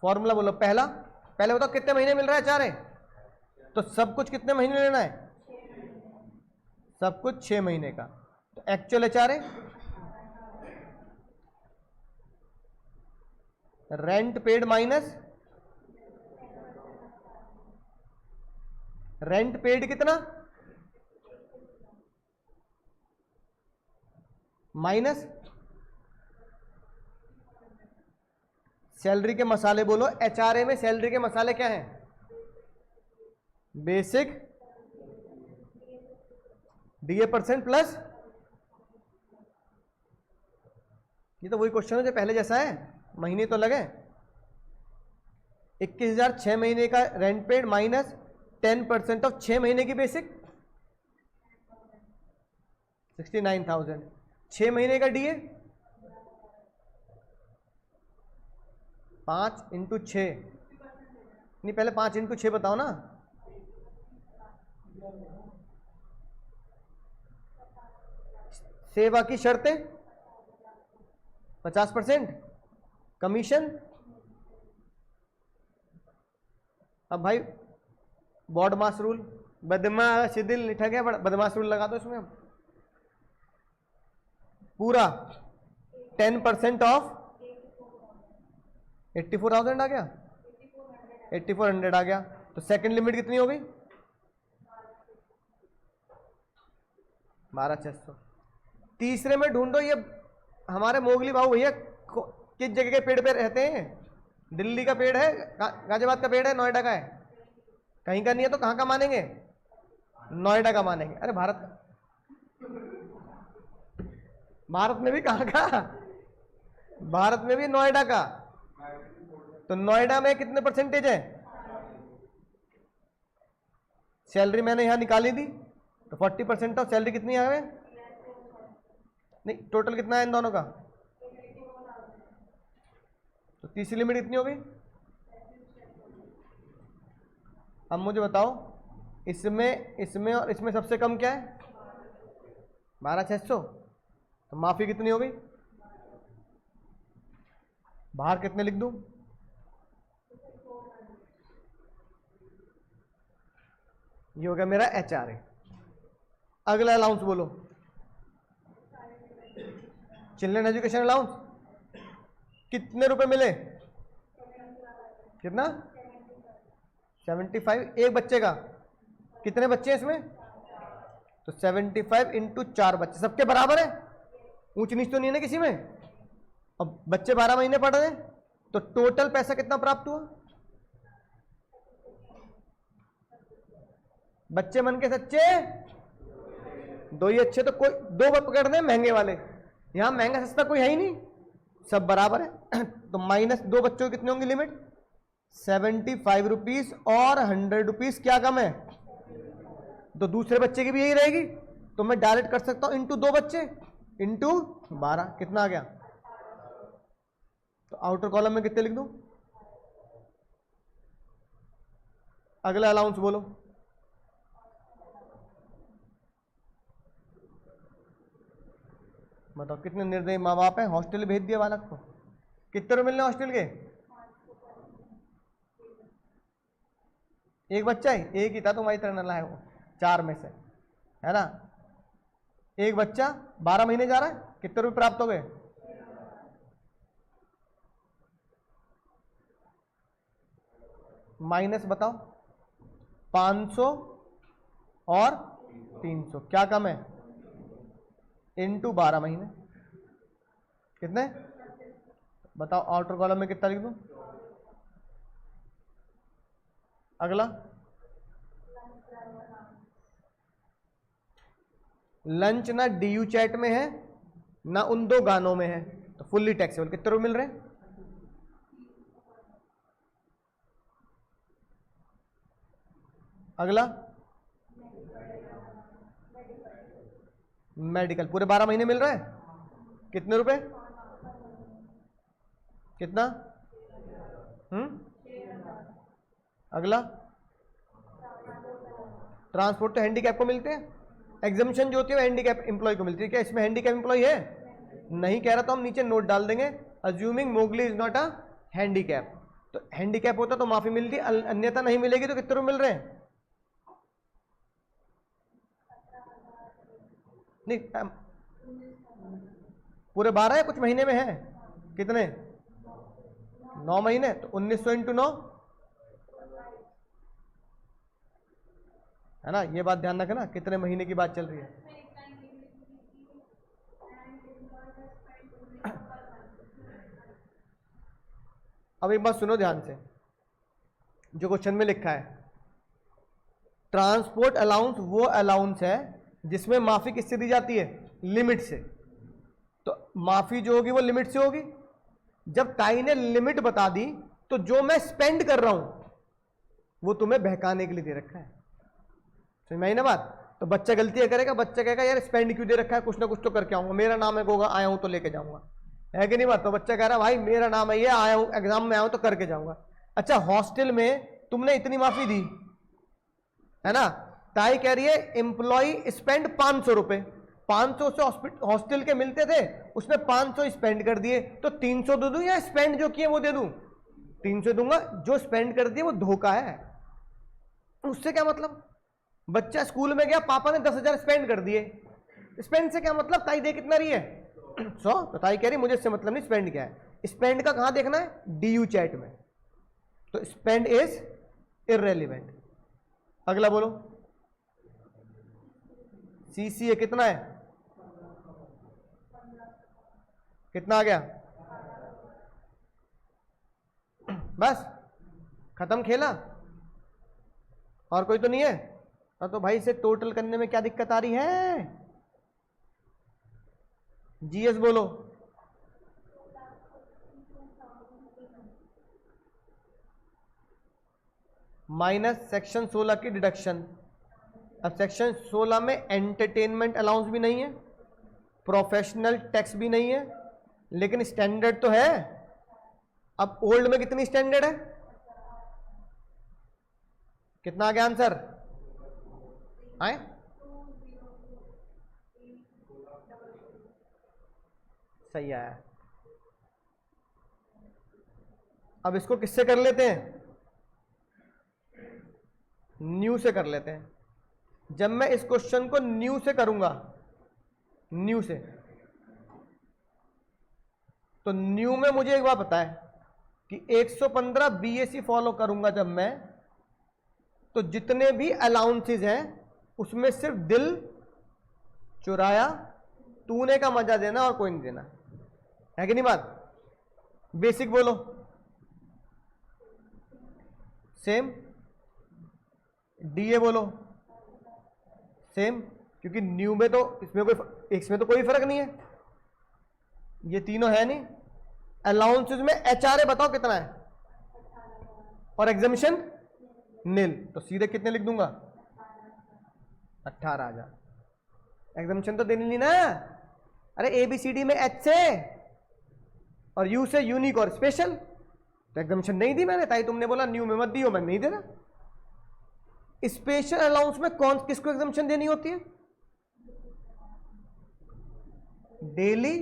Speaker 1: formula बोलो, पहले बताओ कितने महीने मिल रहा है HRA, तो सब कुछ कितने महीने लेना है, सब कुछ 6 महीने का, तो actual HRA, rent paid minus rent paid कितना, माइनस सैलरी के मसाले बोलो, HRA में सैलरी के मसाले क्या हैं, बेसिक, DA % प्लस, ये तो वही क्वेश्चन है जो पहले जैसा है, महीने तो लगे, 21,000 6 महीने का रेंट पेड माइनस 10% ऑफ 6 महीने की बेसिक, 69,000, 6 महीने का DA 5 × 6, नहीं पहले 5 × 6 बताओ ना, सेवा की शर्तें 50%, कमीशन, अब भाई बॉड मास रूल बदमाश दिल लिखा गया, बदमाश रूल लगा दो इसमें हम। पूरा 10% ऑफ 84,000 आ गया, 8400 आ गया। तो सेकंड लिमिट कितनी हो गई? 12,600। तीसरे में ढूंढो, ये हमारे मोगली बाबू भैया किस जगह के पेड़ पे रहते हैं? दिल्ली का पेड़ है, गाजियाबाद का पेड़ है, नोएडा का है? कहीं का नहीं है तो कहाँ का मानेंगे? नोएडा का मानेंगे। अरे भारत में भी कहाँ का? भारत में भी नोएडा का। तो नोएडा में कितने परसेंटेज है? सैलरी मैंने यहां निकाली थी, तो 40% ऑफ सैलरी कितनी है? नहीं, टोटल कितना है इन दोनों का? तो तीसरी लिमिट कितनी हो गई? अब मुझे बताओ, इसमें और इसमें सबसे कम क्या है? 12,600। तो माफी कितनी हो गई? बाहर कितने लिख दूं? ये हो गया मेरा HRA। अगला अलाउंस बोलो, चिल्ड्रन एजुकेशन अलाउंस कितने रुपए मिले? कितना? 75 एक बच्चे का। कितने बच्चे हैं इसमें? तो 75 इंटू 4 बच्चे, सबके बराबर है, ऊंच नीच तो नहीं है ना किसी में। अब बच्चे 12 महीने पढ़ रहे हैं, तो टोटल पैसा कितना प्राप्त हुआ? बच्चे मन के सच्चे, दो ही अच्छे। तो कोई दो पकड़ने महंगे वाले, यहां महंगा सस्ता कोई है ही नहीं, सब बराबर है। तो माइनस दो बच्चों की कितनी होंगी लिमिट? 75 रुपीज और 100 रुपीज क्या कम है? तो दूसरे बच्चे की भी यही रहेगी, तो मैं डायरेक्ट कर सकता हूं इंटू दो बच्चे इंटू 12, कितना आ गया? तो आउटर कॉलम में कितने लिख दूं? अगला अलाउंस बोलो। बताओ कितने निर्दयी माँ बाप हैं, हॉस्टल भेज दिया बालक को। कितने रुपए मिलने हॉस्टल के? एक बच्चा ही, एक ही था तुम्हारी तरह नला है वो, 4 में से, है ना? एक बच्चा 12 महीने जा रहा है, कितने रुपए प्राप्त हो गए? माइनस बताओ, 500 और 300 क्या कम है? इंटू 12 महीने, कितने? बताओ आउटर कॉलम में कितना लिख दूं? अगला लंच ना DU चैट में है ना उन दो गानों में है, तो फुल्ली टैक्सेबल। कितने रुपए मिल रहे हैं? अगला मेडिकल पूरे 12 महीने मिल रहा है, कितने रुपए? कितना? अगला ट्रांसपोर्ट तो हैंडीकैप को मिलते हैं, एग्जामिशन जो होती है हैंडीकैप एम्प्लॉय को मिलती है। क्या इसमें हैंडीकैप एम्प्लॉय है? नहीं कह रहा तो हम नीचे नोट डाल देंगे, assuming Mowgli is not a handicap. तो हैंडीकैप होता तो माफी मिलती, अन्यथा नहीं मिलेगी। तो कितने रुपए मिल रहे हैं? नहीं, पूरे 12 है, कुछ महीने में है, कितने? 9 महीने, तो 1900 इंटू 9, है ना? ये बात ध्यान रखना, कितने महीने की बात चल रही है। अब एक बात सुनो ध्यान से, जो क्वेश्चन में लिखा है, ट्रांसपोर्ट अलाउंस वो अलाउंस है जिसमें माफी किससे दी जाती है? लिमिट से। तो माफी जो होगी वो लिमिट से होगी। जब ताई ने लिमिट बता दी, तो जो मैं स्पेंड कर रहा हूं वो तुम्हें बहकाने के लिए दे रखा है। समझ में आई ना बात? तो बच्चा गलती करेगा, बच्चा कहेगा यार स्पेंड क्यों दे रखा है, कुछ ना कुछ तो करके आऊंगा, मेरा नाम है गोगा, आया हूं तो लेके जाऊंगा, है कि नहीं बात? तो बच्चा कह रहा है भाई मेरा नाम है ये, आया हूं एग्जाम में आया हूं तो करके जाऊंगा। अच्छा, हॉस्टल में तुमने इतनी माफी दी, है ना? ताई कह रही है एम्प्लॉय स्पेंड 500 रुपए, 500 से हॉस्टल के मिलते थे, उसने 500 स्पेंड कर दिए, तो 300 दे दूं या स्पेंड जो किए वो दे दूं? 300 दूंगा। जो स्पेंड कर दिए वो धोखा है, उससे क्या मतलब? बच्चा स्कूल में गया, पापा ने 10,000 स्पेंड कर दिए। स्पेंड से क्या मतलब, ताई दे कितना रही है 100, तो ताई कह रही मुझे इससे मतलब नहीं स्पेंड क्या है। स्पेंड का कहां देखना है, डीयू चैट में, तो स्पेंड इज इररेलेवेंट। अगला बोलो, सीसीए कितना है, कितना आ गया, बस खत्म खेला, और कोई तो नहीं है। तो भाई इसे टोटल करने में क्या दिक्कत आ रही है, जीएस बोलो। माइनस सेक्शन 16 की डिडक्शन। अब सेक्शन 16 में एंटरटेनमेंट अलाउंस भी नहीं है, प्रोफेशनल टैक्स भी नहीं है, लेकिन स्टैंडर्ड तो है। अब ओल्ड में कितनी स्टैंडर्ड है, कितना आ गया आंसर आए, सही आया। अब इसको किससे कर लेते हैं, न्यू से कर लेते हैं। जब मैं इस क्वेश्चन को न्यू से करूंगा, न्यू से, तो न्यू में मुझे एक बात पता है कि 115 बीएसी फॉलो करूंगा जब मैं, तो जितने भी अलाउंसेस हैं उसमें सिर्फ दिल चुराया तूने का मजा देना और कोई नहीं देना, है कि नहीं बात। बेसिक बोलो, सेम। डीए बोलो, सेम, क्योंकि न्यू में तो इसमें तो कोई फर्क नहीं है, ये तीनों है नहीं। अलाउंसेस में एचआरए बताओ कितना है, और एग्जामिशन नील, तो सीधे कितने लिख दूंगा, 18,000। एग्जामिशन तो देनी नहीं ना, अरे एबीसीडी में एच से और यू से यूनिक और स्पेशल, तो एग्जामिशन नहीं दी मैंने, ताई तुमने बोला न्यू में मत दियो, मैं नहीं दे रहा। स्पेशल अलाउंस में कौन किसको एग्जामिशन देनी होती है, डेली,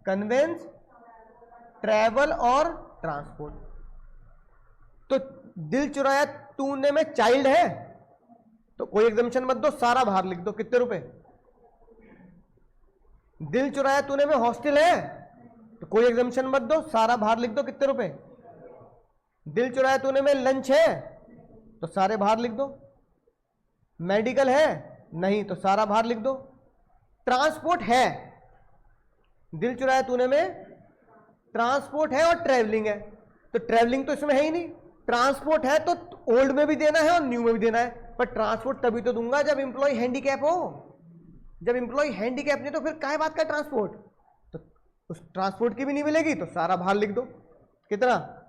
Speaker 1: कन्वेंस, ट्रैवल और ट्रांसपोर्ट। तो दिल चुराया तूने में चाइल्ड है तो कोई एग्जामिशन मत दो, सारा बाहर लिख दो, कितने रुपए। दिल चुराया तूने में हॉस्टल है तो कोई एग्जामिशन मत दो, सारा बाहर लिख दो, कितने रुपए। दिल चुराया तूने में लंच है तो सारे बाहर लिख दो। मेडिकल है नहीं तो सारा बाहर लिख दो। ट्रांसपोर्ट है, दिल चुराया तूने में ट्रांसपोर्ट है और ट्रैवलिंग है, तो ट्रैवलिंग तो इसमें है ही नहीं। ट्रांसपोर्ट है तो ओल्ड में भी देना है और न्यू में भी देना है, पर ट्रांसपोर्ट तभी तो दूंगा जब इंप्लॉय हैंडीकैप हो। जब इंप्लॉय हैंडीकैप नहीं तो फिर काय बात का ट्रांसपोर्ट, तो उस ट्रांसपोर्ट की भी नहीं मिलेगी तो सारा बाहर लिख दो। कितना,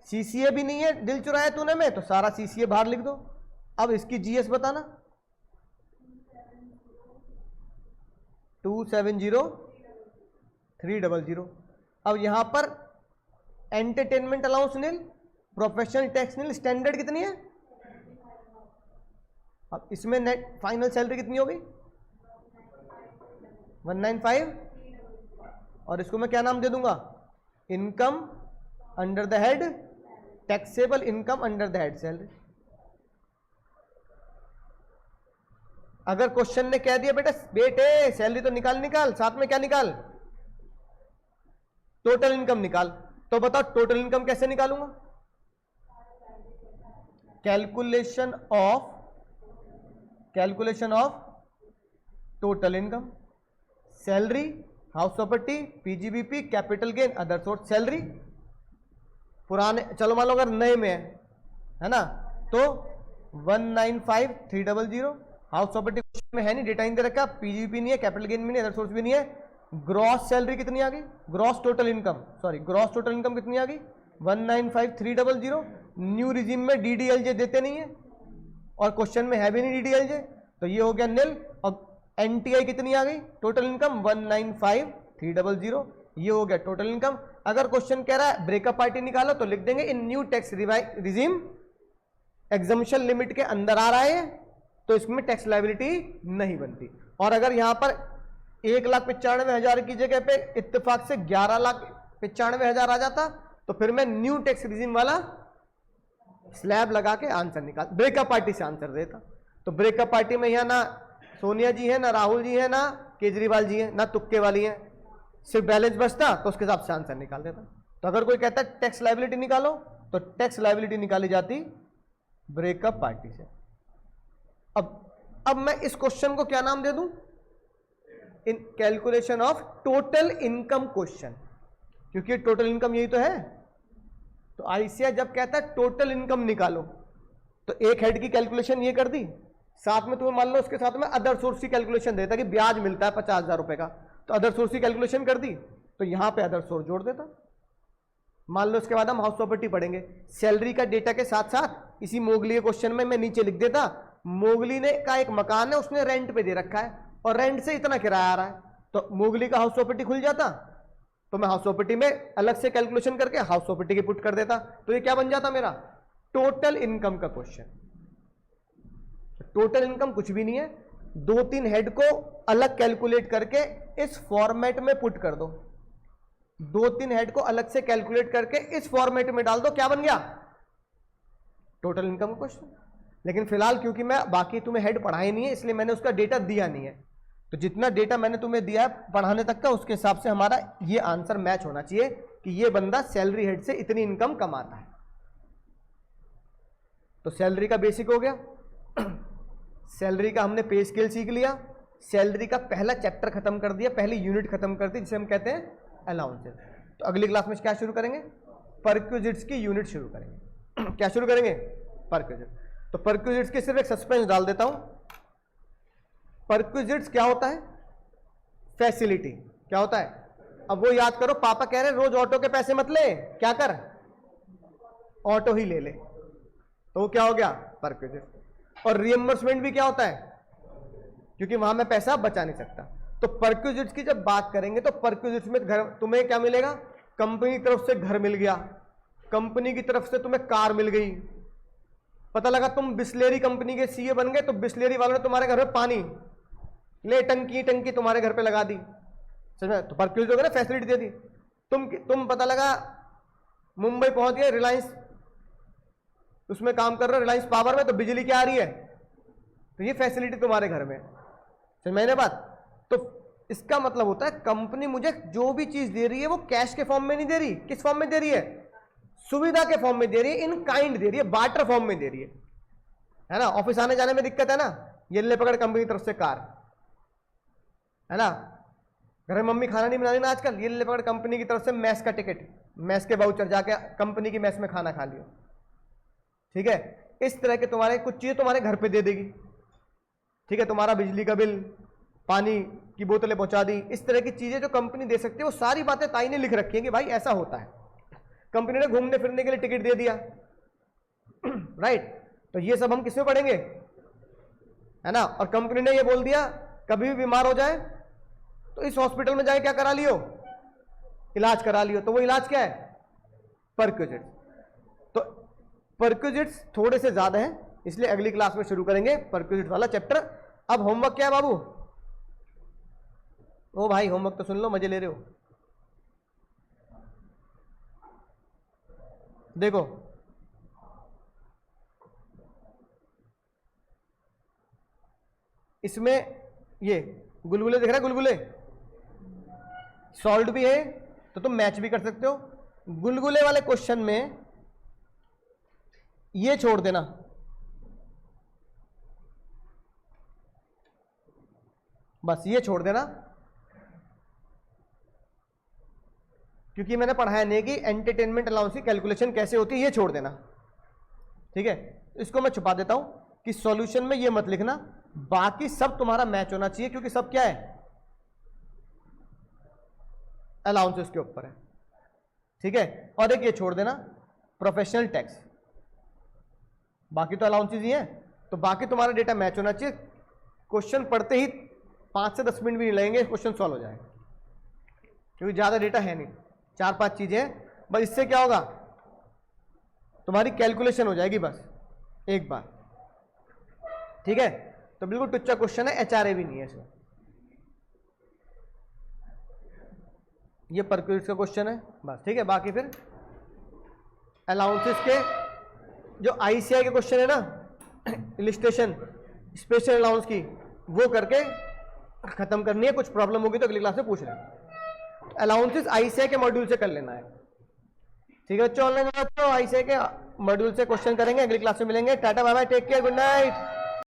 Speaker 1: सीसीए भी नहीं है दिल चुराया तूने में तो सारा सीसीए बाहर लिख दो। अब इसकी जीएस बताना, 270,300। अब यहां पर एंटरटेनमेंट अलाउंस नील, प्रोफेशनल टैक्स नील, स्टैंडर्ड कितनी है। अब इसमें नेट फाइनल सैलरी कितनी होगी, 195, और इसको मैं क्या नाम दे दूंगा, income under the head, taxable income under the head salary. अगर क्वेश्चन ने कह दिया बेटे सैलरी तो निकाल, साथ में क्या निकाल, टोटल इनकम निकाल, तो बताओ टोटल इनकम कैसे निकालूंगा। Calculation of total income, salary, house property, PGBP, capital gain, other source salary. पुराने, चलो मान लो अगर नए में है ना, तो 195,300। हाउस प्रॉपर्टी में है नहीं, डेटा इन दे रखा, पीजीबीपी नहीं है, कैपिटल गेन भी नहीं, अदर सोर्स भी नहीं है। ग्रॉस सैलरी कितनी आ गई, ग्रॉस टोटल इनकम कितनी आ गई, 195,300। न्यू रिजीम में डीडीएलजे देते नहीं है और क्वेश्चन में है भी नहीं डीडीएलजे, तो ये हो गया नील। और एनटीआई कितनी आ गई, टोटल इनकम 195,300, ये हो गया टोटल इनकम। अगर क्वेश्चन कह रहा है ब्रेकअप पार्टी निकालो तो लिख देंगे in new tax regime exemption limit के अंदर आ रहा है तो इसमें टैक्स लायबिलिटी नहीं बनती। और अगर यहां पर 1,95,000 की जगह पे इत्तेफाक से 11,95,000 आ जाता तो फिर मैं न्यू टैक्स रिजीम वाला स्लैब लगा के आंसर निकाल, ब्रेकअप पार्टी से आंसर देता। तो ब्रेकअप पार्टी में यहाँ ना सोनिया जी है, ना राहुल जी है, ना केजरीवाल जी है, ना तुक्के वाली है, सिर्फ बैलेंस बचता तो उसके हिसाब से आंसर निकाल देता। तो अगर कोई कहता है टैक्स लायबिलिटी निकालो, तो टैक्स लायबिलिटी निकाली जाती ब्रेकअप पार्टी से। अब मैं इस क्वेश्चन को क्या नाम दे दूं? इन calculation of total income question, क्योंकि टोटल इनकम यही तो है। तो आईसीआई जब कहता है टोटल इनकम निकालो, तो एक हेड की कैलकुलेशन ये कर दी, साथ में तुम्हें मान लो उसके साथ में अदर सोर्स की कैलकुलेशन देता कि ब्याज मिलता है 50,000 रुपए का, तो अदर सोर्स की कैलकुलेशन कर दी, तो यहां पे अदर सोर्स जोड़ देता। मान लो उसके बाद हम हाउस प्रॉपर्टी पढ़ेंगे, सैलरी का डेटा के साथ साथ इसी मोगली के क्वेश्चन में मैं नीचे लिख देता, मोगली ने का एक मकान है, उसने रेंट पे दे रखा है और रेंट से इतना किराया आ रहा है, तो मोगली का हाउस प्रॉपर्टी खुल जाता, तो मैं हाउस प्रॉपर्टी में अलग से कैलकुलेशन करके हाउस प्रॉपर्टी की पुट कर देता। तो ये क्या बन जाता मेरा? टोटल इनकम का क्वेश्चन। टोटल इनकम कुछ भी नहीं है, 2-3 हेड को अलग कैलकुलेट करके इस फॉर्मेट में पुट कर दो, 2-3 हेड को अलग से कैलकुलेट करके इस फॉर्मेट में डाल दो, क्या बन गया? टोटल इनकम का क्वेश्चन। लेकिन फिलहाल क्योंकि मैं बाकी तुम्हें हेड पढ़ाए नहीं है, इसलिए मैंने उसका डेटा दिया नहीं है, तो जितना डेटा मैंने तुम्हें दिया है पढ़ाने तक का, उसके हिसाब से हमारा ये आंसर मैच होना चाहिए कि ये बंदा सैलरी हेड से इतनी इनकम कमाता है। तो सैलरी का बेसिक हो गया, सैलरी का हमने पे स्केल सीख लिया, सैलरी का पहला चैप्टर खत्म कर दिया, पहली यूनिट खत्म कर दी जिसे हम कहते हैं अलाउंसेस। तो अगली क्लास में क्या शुरू करेंगे? परक्विजिट्स की यूनिट शुरू करेंगे। क्या शुरू करेंगे? परक्विजिट। तो परक्विजिट्स के सिर्फ एक सस्पेंस डाल देता हूं। परक्विजिट्स क्या होता है? फैसिलिटी। क्या होता है? अब वो याद करो, पापा कह रहे रोज ऑटो के पैसे मत ले, क्या कर? ऑटो ही ले ले, तो वो क्या हो गया? परक्विजिट। और रिएम्बर्समेंट भी क्या होता है? क्योंकि वहां मैं पैसा बचा नहीं सकता। तो परक्विजिट्स की जब बात करेंगे तो परक्विजिट्स में घर तुम्हें क्या मिलेगा? कंपनी की तरफ से घर मिल गया, कंपनी की तरफ से तुम्हें कार मिल गई, पता लगा तुम बिस्लेरी कंपनी के सीए बन गए, तो बिस्लेरी वालों ने तुम्हारे घर में पानी ले टंकी तुम्हारे घर पे लगा दी, समझ में? तो परक्विजिट हो गया ना, फैसिलिटी दे दी। तुम पता लगा मुंबई पहुंच गए, रिलायंस उसमें काम कर रहे हो, रिलायंस पावर में, तो बिजली क्या आ रही है, तो ये फैसिलिटी तुम्हारे घर में। समझ में बात? तो इसका मतलब होता है कंपनी मुझे जो भी चीज दे रही है वो कैश के फॉर्म में नहीं दे रही, किस फॉर्म में दे रही है? सुविधा के फॉर्म में दे रही है, इन काइंड दे रही है, बार्टर फॉर्म में दे रही है ना? ऑफिस आने जाने में दिक्कत है ना, ये ले पकड़ कंपनी की तरफ से कार, है ना? घर में मम्मी खाना नहीं बना रही ना आजकल, ये ले पकड़ कंपनी की तरफ से मैस का टिकट, मैस के वाउचर, जाके कंपनी की मैस में खाना खा लियो, ठीक है? इस तरह के तुम्हारे कुछ चीजें तुम्हारे घर पे दे देगी, ठीक है? तुम्हारा बिजली का बिल, पानी की बोतलें पहुंचा दी, इस तरह की चीजें जो कंपनी दे सकती है, वो सारी बातें ताई ने लिख रखी है कि भाई ऐसा होता है। कंपनी ने घूमने फिरने के लिए टिकट दे दिया, राइट? तो ये सब हम किसमें पढ़ेंगे, है ना? और कंपनी ने ये बोल दिया कभी भी बीमार हो जाए तो इस हॉस्पिटल में जाके क्या करा लियो? इलाज करा लियो। तो वो इलाज क्या है? परक्विजिट्स। तो परक्विजिट्स थोड़े से ज्यादा है, इसलिए अगली क्लास में शुरू करेंगे परक्विजिट वाला चैप्टर। अब होमवर्क क्या है बाबू? ओ भाई होमवर्क तो सुन लो, मजे ले रहे हो। देखो इसमें ये गुलगुले दिख रहा है, गुलगुले सॉल्व भी है, तो तुम मैच भी कर सकते हो। गुलगुले वाले क्वेश्चन में ये छोड़ देना, बस ये छोड़ देना, क्योंकि मैंने पढ़ाया नहीं कि एंटरटेनमेंट अलाउंस की कैलकुलेशन कैसे होती है, ये छोड़ देना, ठीक है? इसको मैं छुपा देता हूं कि सॉल्यूशन में ये मत लिखना, बाकी सब तुम्हारा मैच होना चाहिए, क्योंकि सब क्या है? अलाउंसेस के ऊपर है, ठीक है? और एक ये छोड़ देना प्रोफेशनल टैक्स, बाकी तो अलाउंसेस ही है, तो बाकी तुम्हारा डेटा मैच होना चाहिए। क्वेश्चन पढ़ते ही 5 से 10 मिनट भी नहीं लगेंगे, क्वेश्चन सॉल्व हो जाएगा, क्योंकि ज्यादा डेटा है नहीं, 4-5 चीजें हैं बस। इससे क्या होगा? तुम्हारी कैलकुलेशन हो जाएगी बस एक बार, ठीक है? तो बिल्कुल टुच्चा क्वेश्चन है, एचआरए भी नहीं है इसमें। ये परक्विजिट का क्वेश्चन है बस, ठीक है? बाकी फिर अलाउंसेस के जो आईसीआई के क्वेश्चन है ना, इलिस्ट्रेशन स्पेशल अलाउंस की, वो करके खत्म करनी है। कुछ प्रॉब्लम होगी तो अगली क्लास में पूछ लेना। अलाउंसेस आईसीआई के मॉड्यूल से कर लेना है, ठीक है बच्चों। ऑनलाइन बच्चों आईसीआई के मॉड्यूल से क्वेश्चन करेंगे, अगली क्लास में मिलेंगे। Tata bye bye, take care, good night.